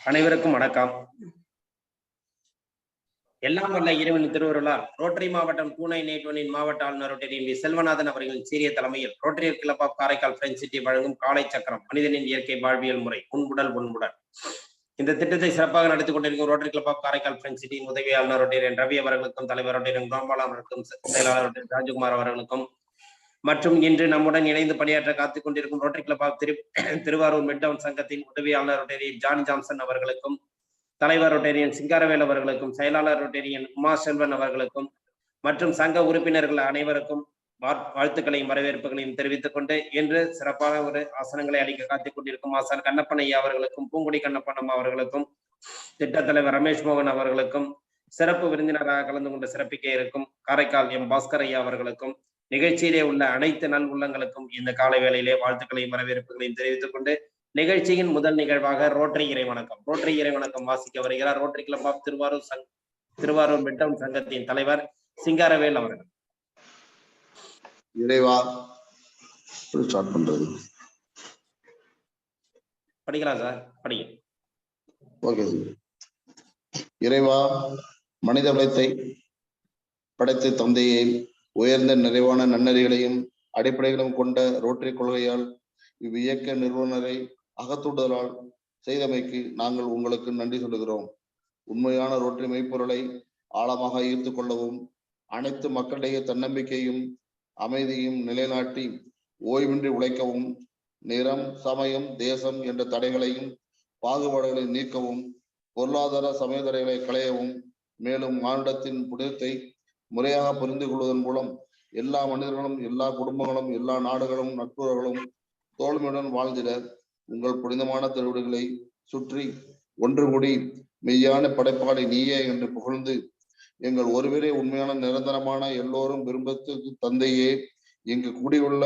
அனைவருக்கும் வணக்கம். எல்லாம் வல்ல இறைவனின் திருவருளால் ரோட்டரி மாவட்டம் பூனை நேட்வனின் மாவட்ட ஆளுநர் ரோட்டரி செல்வநாதன் அவர்களின் சீரிய தலைமையில் Rotary club of Karaikal French city வழங்கும் காலை சக்கரம் மனிதனின் இயற்கை வாழ்வியல் முறை உண்புடல் உண்புடன் இந்த திட்டத்தை சிறப்பாக நடத்தி கொண்டிருக்கும் Rotary club of Karaikal French சிட்டியின் உதவி ஆளுநர் ரோட்டரியன் ரவி அவர்களுக்கும் தலைவர் ரோட்டரியன் கோபால் அவர்களுக்கும் செயலாளர் ரோட்டரியன் ராஜகுமார் அவர்களுக்கும் மற்றும் இன்று நம்முடன் இணைந்து பணியாற்ற காத்துக் கொண்டிருக்கும் Rotary club of Thiruvarur midtown சங்கத்தின் உதவியாளர் ரோட்டரியன் ஜான் ஜான்சன் அவர்களுக்கும் தலைவர் ரோட்டரியன் சிங்காரவேல் அவர்களுக்கும் செயலாளர் ரோட்டரியன் உமா செல்வன் அவர்களுக்கும் மற்றும் சங்க உறுப்பினர்கள் அனைவருக்கும் வாழ்த்துக்களையும் வரவேற்புகளையும் தெரிவித்துக் கொண்டு இன்று சிறப்பான ஒரு ஆசனங்களை அளிக்க காத்துக் கொண்டிருக்கும் ஆசான் கண்ணப்பன் ஐயா அவர்களுக்கும் பூங்குடி கண்ணப்பன் அவர்களுக்கும் திட்ட தலைவர் ரமேஷ் மோகன் அவர்களுக்கும் சிறப்பு விருந்தினராக கலந்து கொண்டு சிறப்பிக்க இருக்கும் காரைக்கால் எம் பாஸ்கர் ஐயா அவர்களுக்கும் நிகழ்ச்சியிலே உள்ள அனைத்து நல் உள்ளங்களுக்கும் இந்த காலை வேளையிலே வாழ்த்துக்களையும் வரவேற்புகளையும் தெரிவித்துக் கொண்டு நிகழ்ச்சியின் முதல் நிகழ்வாக ரோட்டரி இறை வணக்கம் வாசிக்க வருகிறார் Rotary club of Thiruvarur midtown சங்கத்தின் தலைவர் சிங்காரவேல் அவர்கள். இறைவா ஸ்டார்ட் பண்றது படிக்கலாம் சார், படிங்க. ஓகே. இறைவா, மனித குலத்தை படைத்த தந்தையை உயர்ந்த நிறைவான நன்னறிகளையும் அடிப்படைகளும் கொண்ட ரோட்டரி கொள்கையால் இவ்வியக்க நிறுவனரை அகத்துடலால் செய்தமைக்கு நாங்கள் உங்களுக்கு நன்றி சொல்லுகிறோம். உண்மையான ரோட்டரி மெய்ப்பொருளை ஆழமாக ஈர்த்து கொள்ளவும் அனைத்து மக்களிடையே தன்னம்பிக்கையும் அமைதியும் நிலைநாட்டி ஓய்வின்றி உழைக்கவும் நிறம், சமயம், தேசம் என்ற தடைகளையும் பாகுபாடுகளை நீக்கவும் பொருளாதார சமய தடைகளை களையவும் மேலும் மானுடத்தின் புனிதத்தை முறையாக புரிந்து கொள்வதன் மூலம் எல்லா மனிதர்களும் எல்லா குடும்பங்களும் எல்லா நாடுகளும் நட்புறவுகளும் தோல்மையுடன் வாழ்ந்திட உங்கள் புனிதமான திருவிடுகளை சுற்றி ஒன்று கூடி மெய்யான படைப்பாளி நீயே என்று புகழ்ந்து எங்கள் ஒருவரே உண்மையான நிரந்தரமான எல்லோரும் விரும்பத்துக்கு தந்தையே இங்கு கூடியுள்ள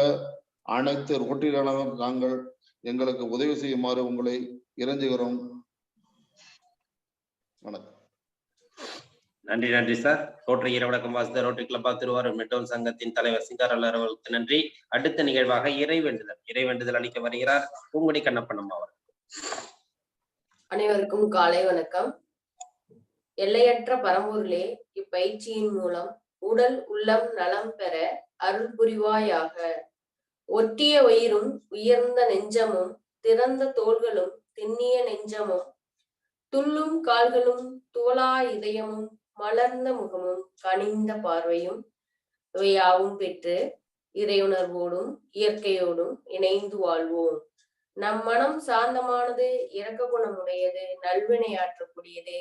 அனைத்து ரோட்டரியாளர்களும் நாங்கள் எங்களுக்கு உதவி செய்யுமாறு உங்களை இறைஞ்சுகிறோம். வணக்கம். நன்றி சார். ரோட்டரி இறை வணக்கம் வாசித்த Rotary club of Thiruvarur midtown சங்கத்தின் தலைவர் சிங்காரவேல் அவர்களுக்கு நன்றி. அடுத்த நிகழ்வாக இறைவேண்டுதல் அளிக்க வருகிறார் பூங்குடி கண்ணப்பன் அவர். அனைவருக்கும் காலை வணக்கம். எல்லையற்ற பரம்பொருளே, இப்பயிற்சியின் மூலம் உடல் உள்ளம் நலம் பெற அருள் புரிவாயாக. ஒட்டிய வயிறும் உயர்ந்த நெஞ்சமும் திறந்த தோள்களும் திண்ணிய நெஞ்சமும் துள்ளும் கால்களும் தோளா இதயமும் மலர்ந்த முகமும் கனிந்த பார்வையும் இவையாவும் பெற்று இறையுணர்வோடும் இயற்கையோடும் இணைந்து வாழ்வோம். நம் மனம் சாந்தமானது, இரக்க குணமுடையது, நல்வினையாற்றக்கூடியது.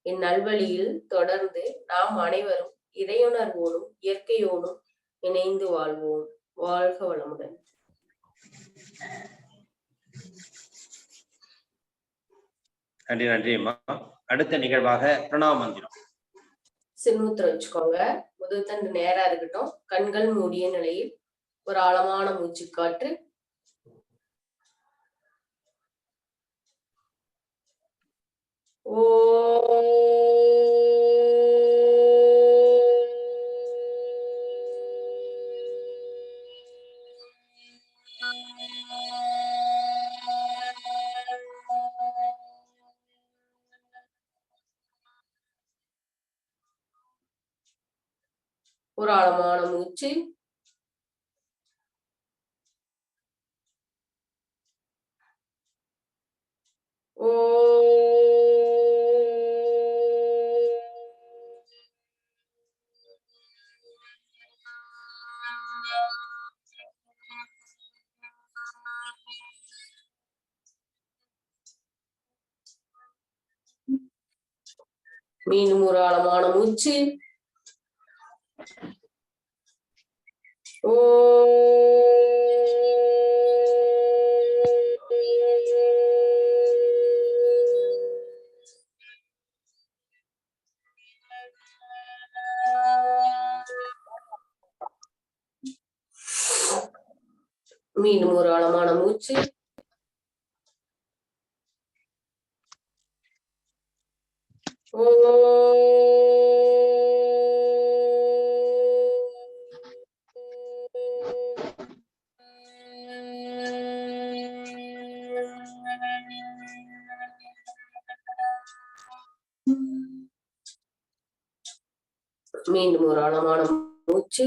இந்நல்வழியில் தொடர்ந்து நாம் அனைவரும் இறையுணர்வோடும் இயற்கையோடும் இணைந்து வாழ்வோம். வாழ்க வளமுடன். நன்றி அம்மா. அடுத்த நிகழ்வாக பிரணவ மந்திரம். சின்முத்திரம் வச்சுக்கோங்க. முதல் தண்டு நேரா இருக்கட்டும். கண்கள் மூடிய நிலையில் ஒரு ஆழமான மூச்சு காற்று. ஒரு ஆழமான மூச்சு. மீண்டும் ஒரு ஆழமான மூச்சு. மீண்டும் ஒரு ஆழமான மூச்சு. மீண்டும் ஒரு ஆழமான மூச்சு.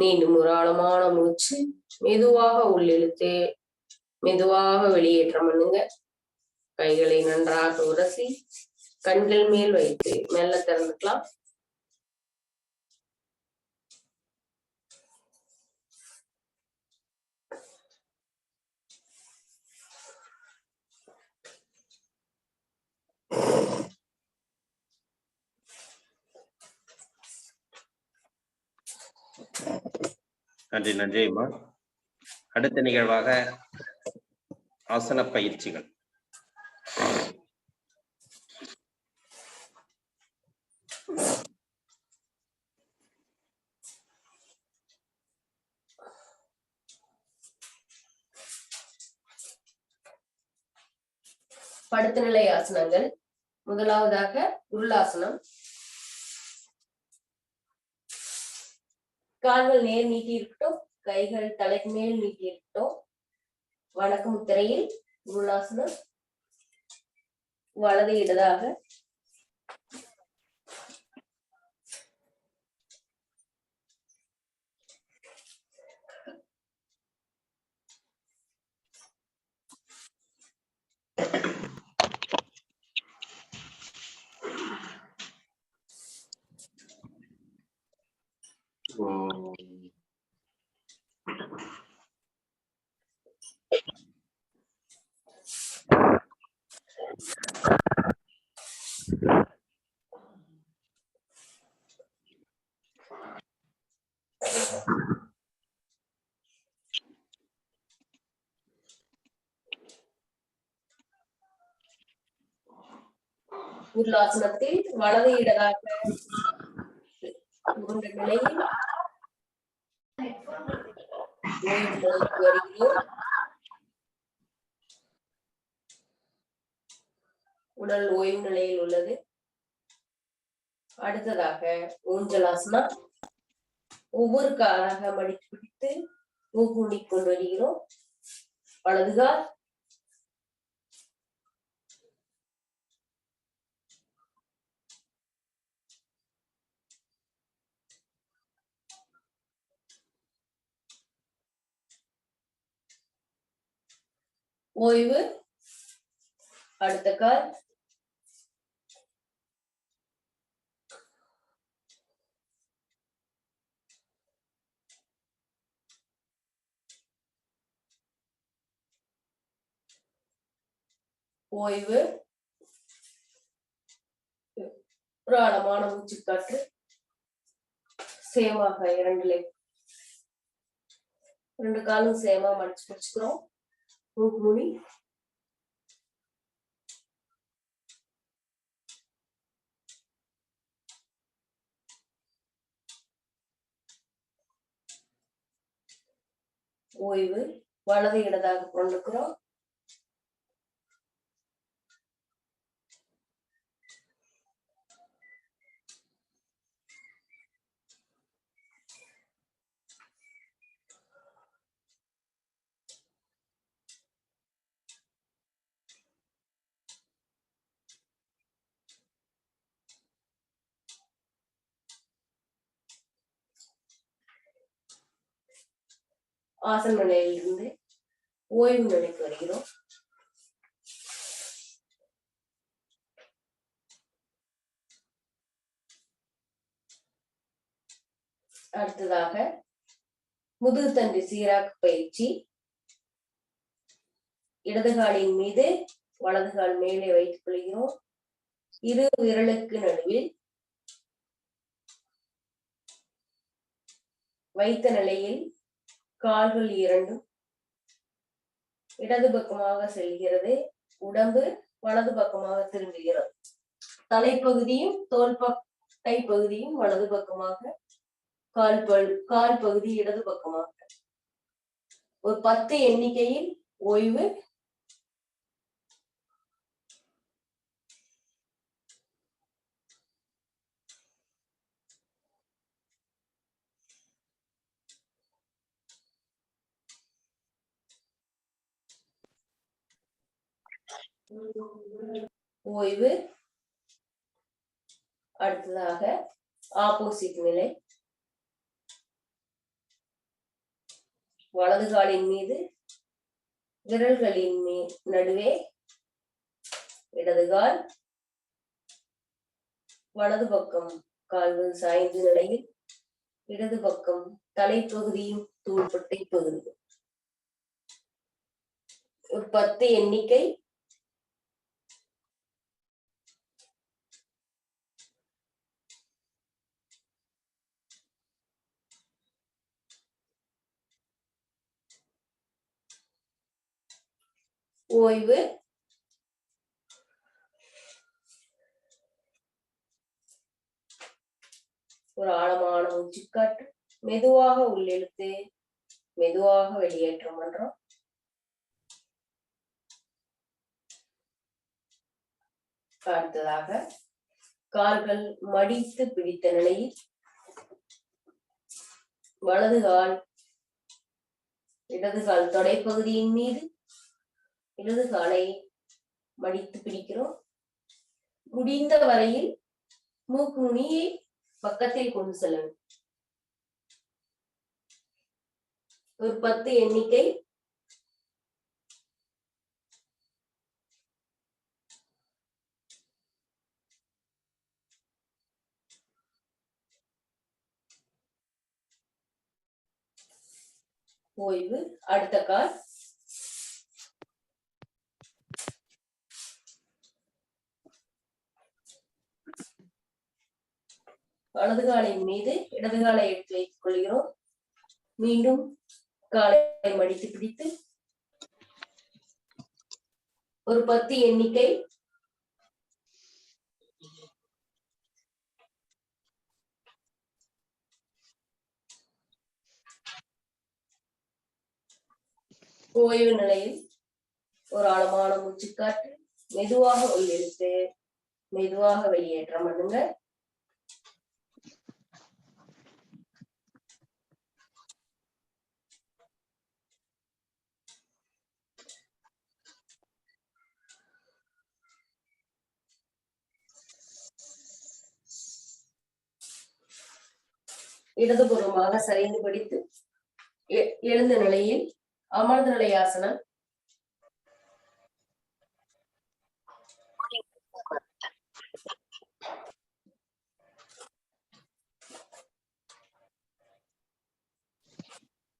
மீண்டும் ஒரு ஆழமான மூச்சு. மெதுவாக உள்ளிழுத்து மெதுவாக வெளியேற்றம் பண்ணுங்க. கைகளை நன்றாக உரசி கண்கள் மேல் வைத்து மெல்ல திறந்துக்கலாம். நன்றி நன்றிம்மா. அடுத்த நிகழ்வாக ஆசன பயிற்சிகள். படுத்த நிலை ஆசனங்கள். முதலாவதாக உருளாசனம். கால்கள் நேர் நீட்டி இருக்கட்டும், கைகள் தலைக்கு மேல் நீட்டி இருக்கட்டும். வணக்க முத்திரையில் உருளாசனம். வலது இடதாக உருளாசனத்தில் வலது இடதாக நிலையில் வருகிறோம். உடல் ஓய்வு நிலையில் உள்ளது. அடுத்ததாக ஊஞ்சலாசனம். ஒவ்வொரு காலாக மடித்து பிடித்து மூக்குண்டி கொண்டு வருகிறோம். வலதுகால் ஓய்வு. அடுத்த கால் ஓய்வு. ஒரு ஆழமான மூச்சு காற்று. சேமாக ரெண்டு காலும் சேமா மடிச்சு பிடிச்சுக்கிறோம். மூக்கு மூடி ஓய்வு. வலது இடதாக கொண்டுக்கிறோம். ஆசன நிலையில் இருந்து ஓய்வு நிலைக்கு வருகிறோம். அடுத்ததாக முதுகுத்தண்டு சீராக்கு பயிற்சி. இடது காலின் மீது வலது கால் மேலே வைத்துக் கொள்கிறோம். இரு விரலுக்கு நடுவில் வைத்த நிலையில் கால்கள் இரண்டும் இடது பக்கமாக செல்கிறது. உடம்பு வலது பக்கமாக திரும்புகிறது. தலைப்பகுதியும் தோள்பட்டை பகுதியும் வலது பக்கமாக, கால் பகுதி இடது பக்கமாக. ஒரு 10 எண்ணிக்கையில் ஓய்வு. ஓய்வு. அடுத்ததாக ஆப்போசிட் நிலை. வலது காலின் மீது விரல்களின் நடுவே இடது கால், வலது பக்கம் கால்கள் சாய்ந்த நிலையில், இடது பக்கம் தலைப்பகுதியும் தோள்பட்டை பகுதி. ஒரு 10 எண்ணிக்கை. ஓய்வு. ஒரு ஆழமான மூச்சுக்காற்று. மெதுவாக உள்ளிழுத்து மெதுவாக வெளியேற்றம் பண்றோம். அடுத்ததாக கால்கள் மடித்து பிடித்த நிலையில், வலது கால் இடது கால் தொடைப்பகுதியின் மீது, இடது காலை மடித்து பிடிக்கிறோம். முடிந்த வரையில் மூக்கு நுனியை பக்கத்தில் கொண்டு செல்ல வேண்டும். ஒரு 10 எண்ணிக்கை. ஓய்வு. அடுத்த கால். வலது காலின் மீது இடது காலை எடுத்து வைத்துக் கொள்கிறோம். மீண்டும் காலை மடித்து பிடித்து ஒரு 10 எண்ணிக்கை. ஓய்வு நிலையில் ஒரு ஆழமான மூச்சுக்காற்று. மெதுவாக உள்ளிழுத்து மெதுவாக வெளியேற்றம் பண்ணுங்க. இடதுபுறமாக சரிந்து படித்து எழுந்த நிலையில் அமர்ந்த நிலை ஆசனம்.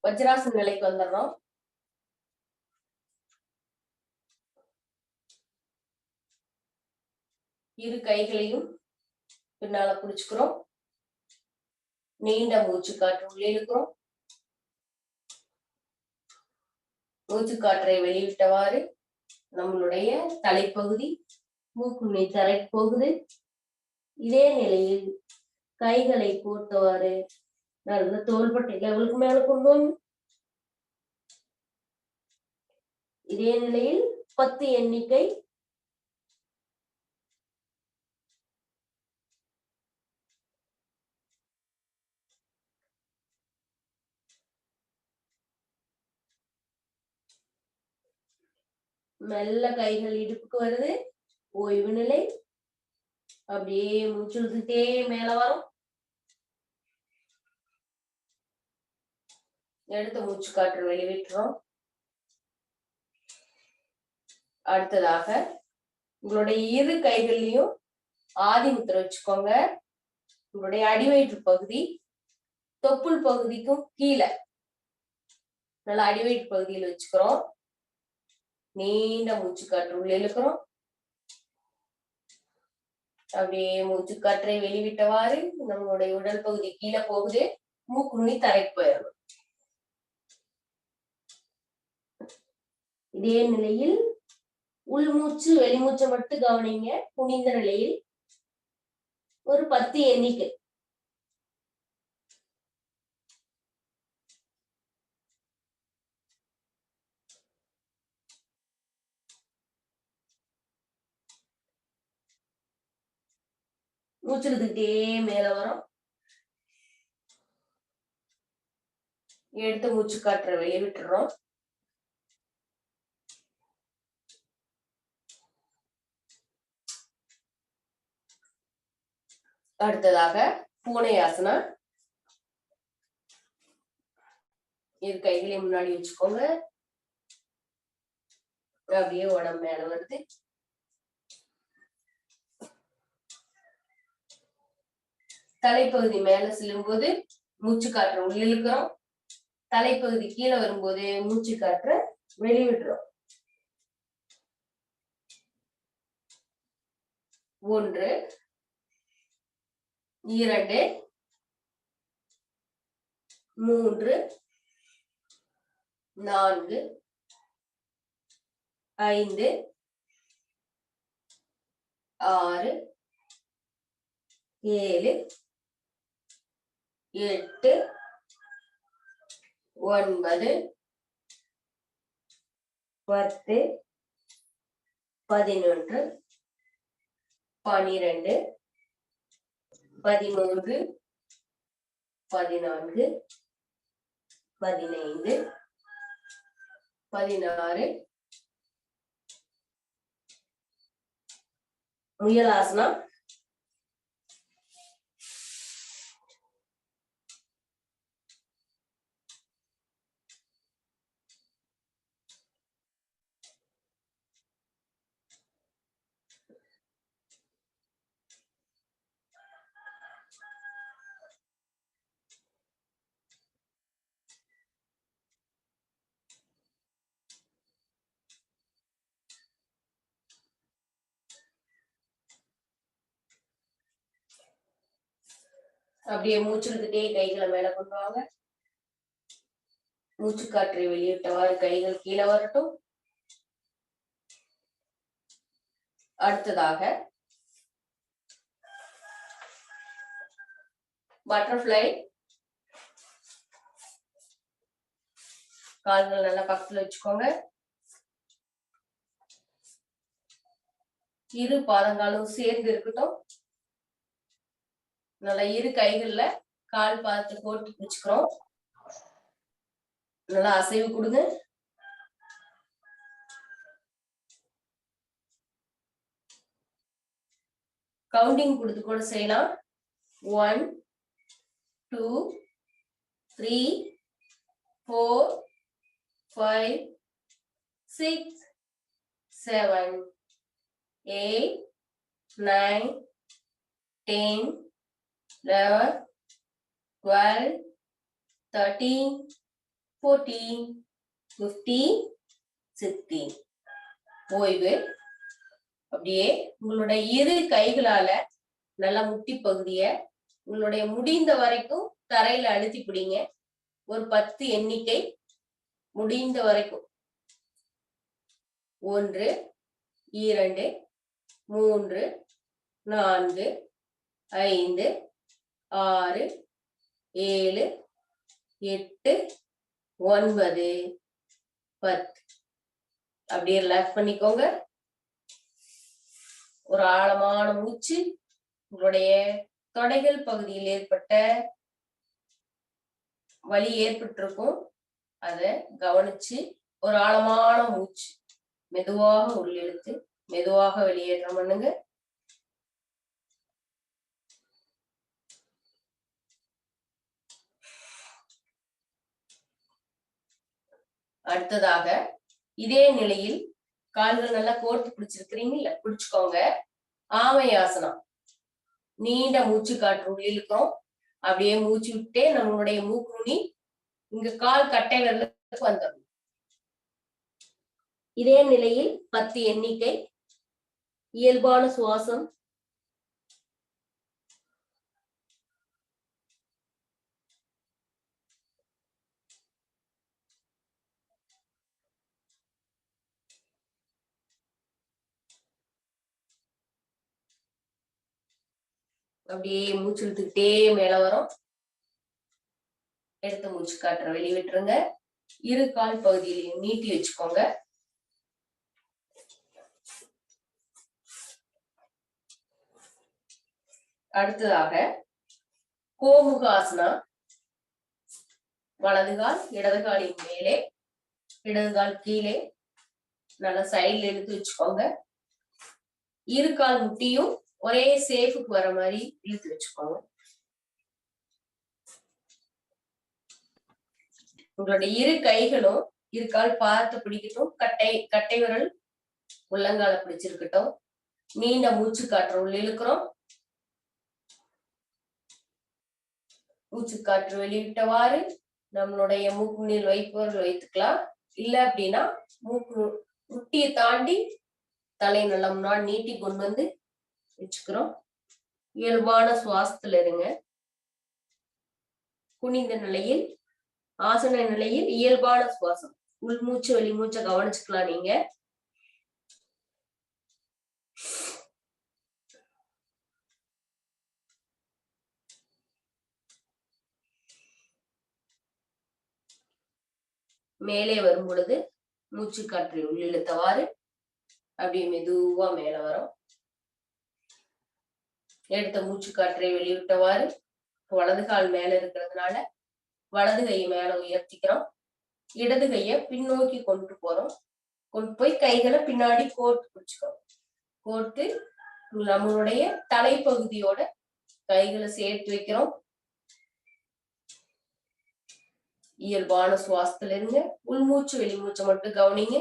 வஜ்ராசன நிலைக்கு வந்துடுறோம். இரு கைகளையும் பின்னால புடிச்சுக்கிறோம். நீண்ட மூச்சு காற்று உள்ளே இழுக்கிறோம். மூச்சு காற்றை வெளியிட்டவாறு நம்மளுடைய தலைப்பகுதி மூக்கு நுனி தரைக்கு போகுது. இதே நிலையில் கைகளை போட்டவாறு நல்ல தோள்பட்டை லெவலுக்கு மேல கொண்டு வந்து இதே நிலையில் 10 எண்ணிக்கை. மெல்ல கைகள் இடுப்புக்கு வருது. ஓய்வு நிலை. அப்படியே மூச்சு இழுத்துட்டே மேல வரும். எடுத்த மூச்சு காற்று வெளிவிட்டுறோம். அடுத்ததாக உங்களுடைய இரு கைகள்லயும் ஆதி முத்திரை வச்சுக்கோங்க. உங்களுடைய அடிவயிற்று பகுதி தொப்புள் பகுதிக்கும் கீழே நல்லா அடிவயிற்று பகுதியில் வச்சுக்கிறோம். நீண்ட மூச்சு காற்று உள்ள இழுக்கிறோம். அப்படியே மூச்சு காற்றை வெளிவிட்டவாறு நம்மளுடைய உடல் பகுதி கீழே போகுது. மூக்கு நுனி தரைக்கு போயிடணும். இதே நிலையில் உள்மூச்சு வெளிமூச்சை மட்டும் கவனிங்க. குனிந்த நிலையில் ஒரு 10 எண்ணிக்கை. மூச்சு இழுத்துக்கிட்டே மேல வரும். எடுத்த மூச்சு காற்றை வெளியே விட்டுறோம். அடுத்ததாக பூனை ஆசனா. இரு கைகளையும் முன்னாடி வச்சுக்கோங்க. அப்படியே உடம்பு மேல வருது. தலைப்பகுதி மேல செல்லும் போது மூச்சு காற்ற உள்ள இழுக்கிறோம். தலைப்பகுதி கீழே வரும்போது மூச்சு காற்ற வெளிவிடுறோம். 1 2 3 4 5 6 7 8 9 10 11 12 13 14 15 16 முயலாசனா. அப்படியே மூச்சு இழுத்துட்டே கைகளை மேல கொண்டு வாங்க. மூச்சு காற்றை வெளியிட்டவாறு கைகள் கீழே வரட்டும். அடுத்ததாக பட்டர்ஃப்ளை. கால்கள் நல்லா பக்கத்துல வச்சுக்கோங்க. இரு பாதங்களும் சேர்ந்து இருக்கட்டும். நல்லா இரு கைகள்ல கால் பாதத்தை போட்டு பிடிச்சுக்கிறோம். நல்லா அசைவு கொடுங்க. கவுண்டிங் கொடுத்து கூட செய்யலாம். 1 2 3 4 5 6 7 8 9 10 11 12 13 14 15 16. ஓய்வு. அப்படியே உங்களுடைய இரு கைகளால நல்லா முட்டி பகுதிய உங்களுடைய முடிந்த வரைக்கும் தரையில அழுத்தி பிடிங்க. ஒரு 10 எண்ணிக்கை முடிந்த வரைக்கும். 1 2 3 4 5 6 7 8 9 10. அப்படியே ரிலாக்ஸ் பண்ணிக்கோங்க. ஒரு ஆழமான மூச்சு. உங்களுடைய தொடைகள் பகுதியில் ஏற்பட்ட வலி ஏற்பட்டிருக்கும். அதை கவனிச்சு ஒரு ஆழமான மூச்சு மெதுவாக உள்ளிழுத்து மெதுவாக வெளியேற்றம் பண்ணுங்க. அடுத்ததாக இதே நிலையில் கால்கள் நல்லா கோர்த்து பிடிச்சிருக்கிறீங்கல்ல, பிடிச்சுக்கோங்க. ஆமை ஆசனம். நீண்ட மூச்சு காற்று உள்ளிழுக்கிறோம். அப்படியே மூச்சு விட்டே நம்மளுடைய மூக்கு நுனி இங்க கால் கட்டை விரலுக்கு வந்துடும். இதே நிலையில் 10 எண்ணிக்கை. இயல்பான சுவாசம். அப்படியே மூச்சு இழுத்துக்கிட்டே மேல வரும். எடுத்த மூச்சு காற்ற வெளிவிட்டுருங்க. இரு கால் பகுதியிலையும் நீட்டி வச்சுக்கோங்க. அடுத்ததாக கோமுக ஆசனா. வலது கால் இடது காலின் மேலே, இடது கால் கீழே, நல்லா சைட்ல எடுத்து வச்சுக்கோங்க. இரு கால் முட்டியும் ஒரே சேஃபுக்கு வர மாதிரி இழுத்து வச்சுக்கோங்க. உங்களுடைய இரு கைகளும் இரு கால் பார்த்து பிடிக்கட்டும். கட்டை விரல் உள்ளங்கால பிடிச்சிருக்கட்டும். நீண்ட மூச்சு காற்று உள்ள இழுக்கிறோம். மூச்சு காற்று வெளியிட்டவாறு நம்மளுடைய மூக்கு நீர் வைப்பவர்கள் வைத்துக்கலாம். இல்ல அப்படின்னா மூக்கு முட்டியை தாண்டி தலை நல்லா முன்னாடி நீட்டி கொண்டு வந்து வச்சுக்கிறோம். இயல்பான சுவாசத்துல இருங்க. குனிந்த நிலையில், ஆசன நிலையில் இயல்பான சுவாசம். உள்மூச்சு வெளிமூச்சை கவனிச்சுக்கலாம் நீங்க. மேலே வரும் பொழுது மூச்சு காற்றை உள்ளிழுத்தவாறு அப்படியே மெதுவா மேல வரும். எடுத்த மூச்சு காற்றை வெளியிட்டவாறு வலது கால் மேல இருக்கிறதுனால வலது கையை மேல உயர்த்திக்கிறோம். இடது கையை பின்னோக்கி கொண்டு போறோம். கொண்டு போய் கைகளை பின்னாடி கோர்த்து பிடிச்சுக்கிறோம். கோர்த்து நம்மளுடைய தலைப்பகுதியோட கைகளை சேர்த்து வைக்கிறோம். இயல்பான சுவாசத்துல இருங்க. உள்மூச்சு வெளிமூச்சை மட்டும் கவனிங்க.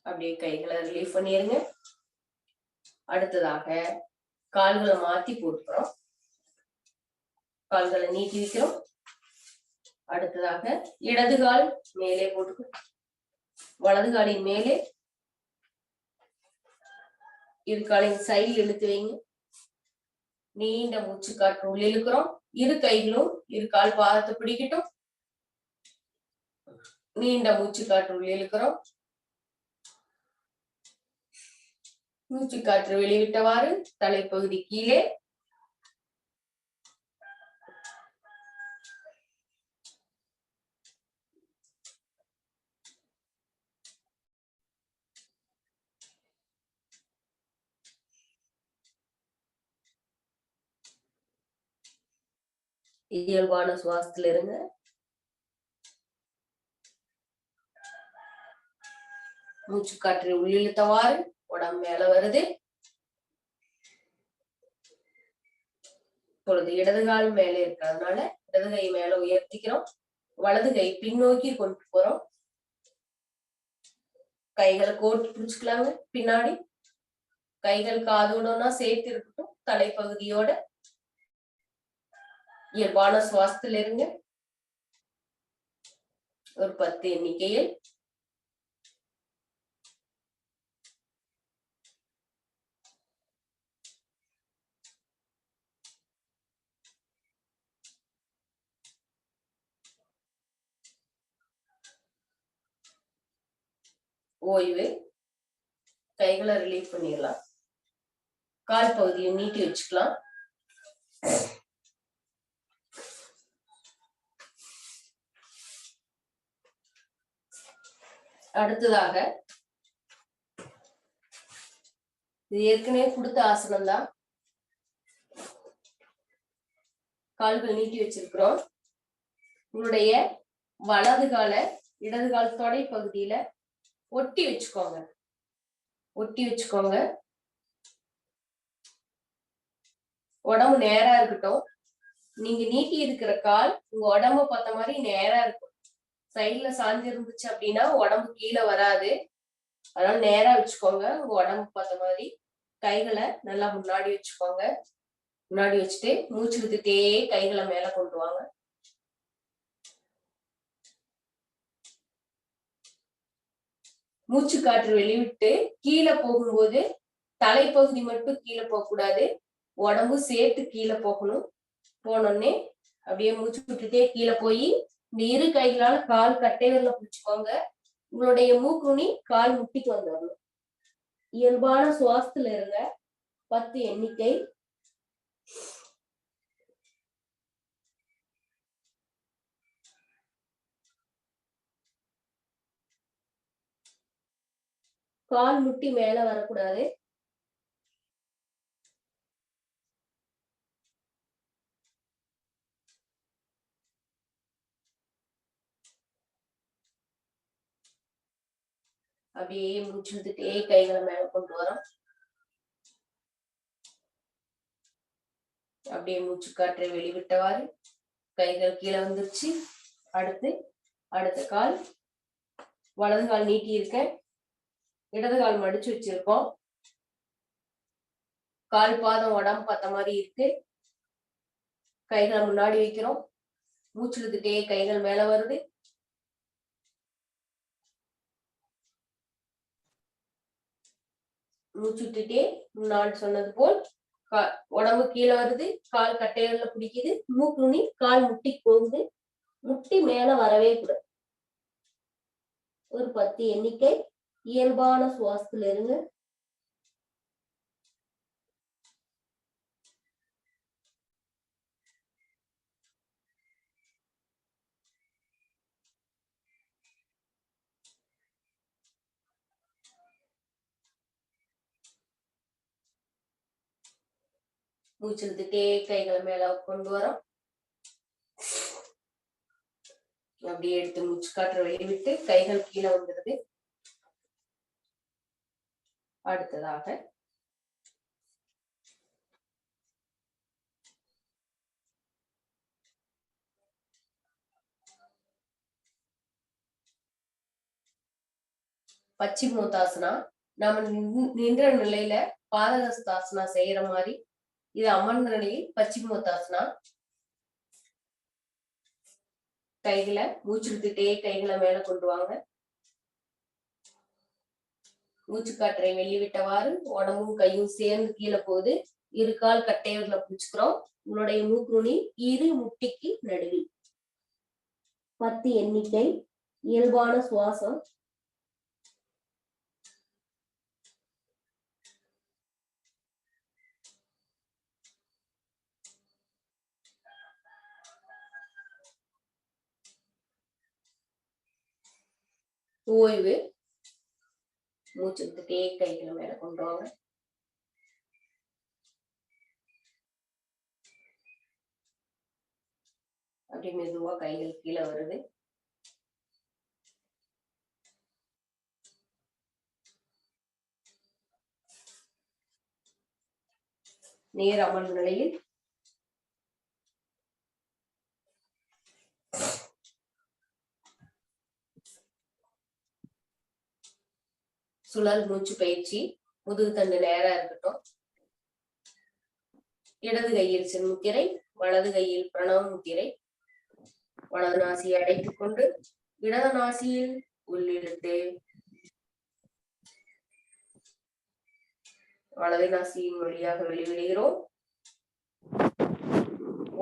அப்படியே கைகளை ரிலீஃப் பண்ணிருங்க. அடுத்ததாக கால்களை மாத்தி போட்டுக்கிறோம். கால்களை நீட்டி வைக்கிறோம். அடுத்ததாக இடது கால் மேலே போட்டுக்கிறோம். வலது காலின் மேலே இரு காலின் சைடில் இழுத்து வைங்க. நீண்ட மூச்சு காற்று உள்ள இழுக்கிறோம். இரு கைகளும் இரு கால் பாதத்தை பிடிக்கட்டும். நீண்ட மூச்சு காற்று உள்ள இழுக்கிறோம். மூச்சு காற்று வெளிவிட்டவாறு தலைப்பகுதி கீழே. இயல்பான சுவாசத்துல இருங்க. மூச்சு காற்றை உள்ளிழுத்தவாறு உடம்பு மேல வருது. இப்பொழுது இடது கால் மேல இருக்கிறதுனால இடது கை மேல உயர்த்திக்கிறோம். வலது கை பின்னோக்கி கொண்டு போறோம். கைகளை கோட்டு பிடிச்சுக்கலாங்க. பின்னாடி கைகள் காதோடனா சேர்த்து இருக்கட்டும். தலைப்பகுதியோட இயல்பான சுவாசத்துல இருங்க. ஒரு 10 எண்ணிக்கையில் ஓய்வு. கைகளை ரிலீஃப் பண்ணிடலாம். கால் பகுதியை நீட்டி வச்சுக்கலாம். அடுத்ததாக இது ஏற்கனவே கொடுத்த ஆசனம் தான். கால்கள் நீட்டி வச்சிருக்கிறோம். உங்களுடைய வலது கால இடது கால் தொடை பகுதியில ஒட்டி வச்சுக்கோங்க. ஒட்டி வச்சுக்கோங்க. உடம்பு நேரா இருக்கட்டும். நீங்க நீட்டி இருக்கிற கால் உங்க உடம்ப பார்த்த மாதிரி நேரா இருக்கும். சைட்ல சாஞ்சு இருந்துச்சு அப்படின்னா உடம்பு கீழே வராது. அதனால நேரா வச்சுக்கோங்க. உங்க உடம்பு பார்த்த மாதிரி கைகளை நல்லா முன்னாடி வச்சுக்கோங்க. முன்னாடி வச்சுட்டு மூச்சு இழுத்துட்டே கைகளை மேல கொண்டு வாங்க. மூச்சு காற்று வெளிவிட்டு கீழே போகும்போது தலைப்பகுதி மட்டும் கீழே போக கூடாது. உடம்பு சேர்த்து கீழே போகணும். போனோடனே அப்படியே மூச்சு விட்டுட்டே கீழே போய் இந்த இரு கைகளால கால் கட்டை விரல பிடிச்சுக்கோங்க. உங்களுடைய மூக்குனி கால் முட்டிக்கு வந்துடணும். இயல்பான சுவாசத்துல இருங்க. 10 எண்ணிக்கை. கால் முட்டி மேல வரக்கூடாது. அப்படியே மூச்சு இழுத்துட்டே கைகளை மேல கொண்டு வரோம். அப்படியே மூச்சு காற்றை வெளிவிட்டவாறு கைகள் கீழே வந்துருச்சு. அடுத்த கால், வலது கால் நீட்டி இருக்க, இடது கால் மடிச்சு வச்சிருக்கோம். கால் பாதம் உடம்பு பார்த்த மாதிரி இருக்கு. கைகளை முன்னாடி வைக்கிறோம். மூச்சு இழுத்துட்டே கைகள் மேல வருது. மூச்சு விட்டுட்டே முன்னாடி சொன்னது போல் உடம்பு கீழே வருது. கால் கட்டைகள்ல பிடிக்குது. மூக்கு நுனி கால் முட்டி போகுது. முட்டி மேல வரவே கூடாது. ஒரு 10 எண்ணிக்கை இயல்பான சுவாசத்துல இருங்க. மூச்சு இழுத்துட்டே கைகளை மேல கொண்டு வரோம். அப்படியே எடுத்து மூச்சு காற்ற வெளிவிட்டு கைகள் கீழே வந்துடுது. அடுத்ததாக பச்சிமோத்தாசனா. நம்ம நின்ற நிலையில பாதகஸ்தாசனா செய்யற மாதிரி இது அமர்ந்த நிலையில் பச்சிமோத்தாசனா. கைகளை மூச்சு இழுத்துட்டே கைகளை மேல கொண்டு வாங்க. மூச்சு காற்றை வெளிவிட்டவாறு உடம்பும் கையும் சேர்ந்து கீழே போகுது. இரு கால் கட்டைகளை பிடிச்சுக்கிறோம். உங்களுடைய மூக்கு நுனி இரு முட்டிக்கு நடுவில். 10 எண்ணிக்கை இயல்பான சுவாசம். ஓய்வு. மூச்சு இழுத்துட்டே கைகளை மேல கொண்டு வாங்க. அப்படி மெதுவா கைகள் கீழே வருது. நேர் அமர்ந்த நிலையில் சுழல் மூச்சு பயிற்சி. முதுகு தண்டு நேரா இருக்கட்டும். இடது கையில் சின்முத்திரை, வலது கையில் பிரணவ முத்திரை. வலது நாசியை அடைத்துக் கொண்டு இடது நாசியில் உள்ளிழுத்து வலது நாசியின் வழியாக வெளிவிடுகிறோம்.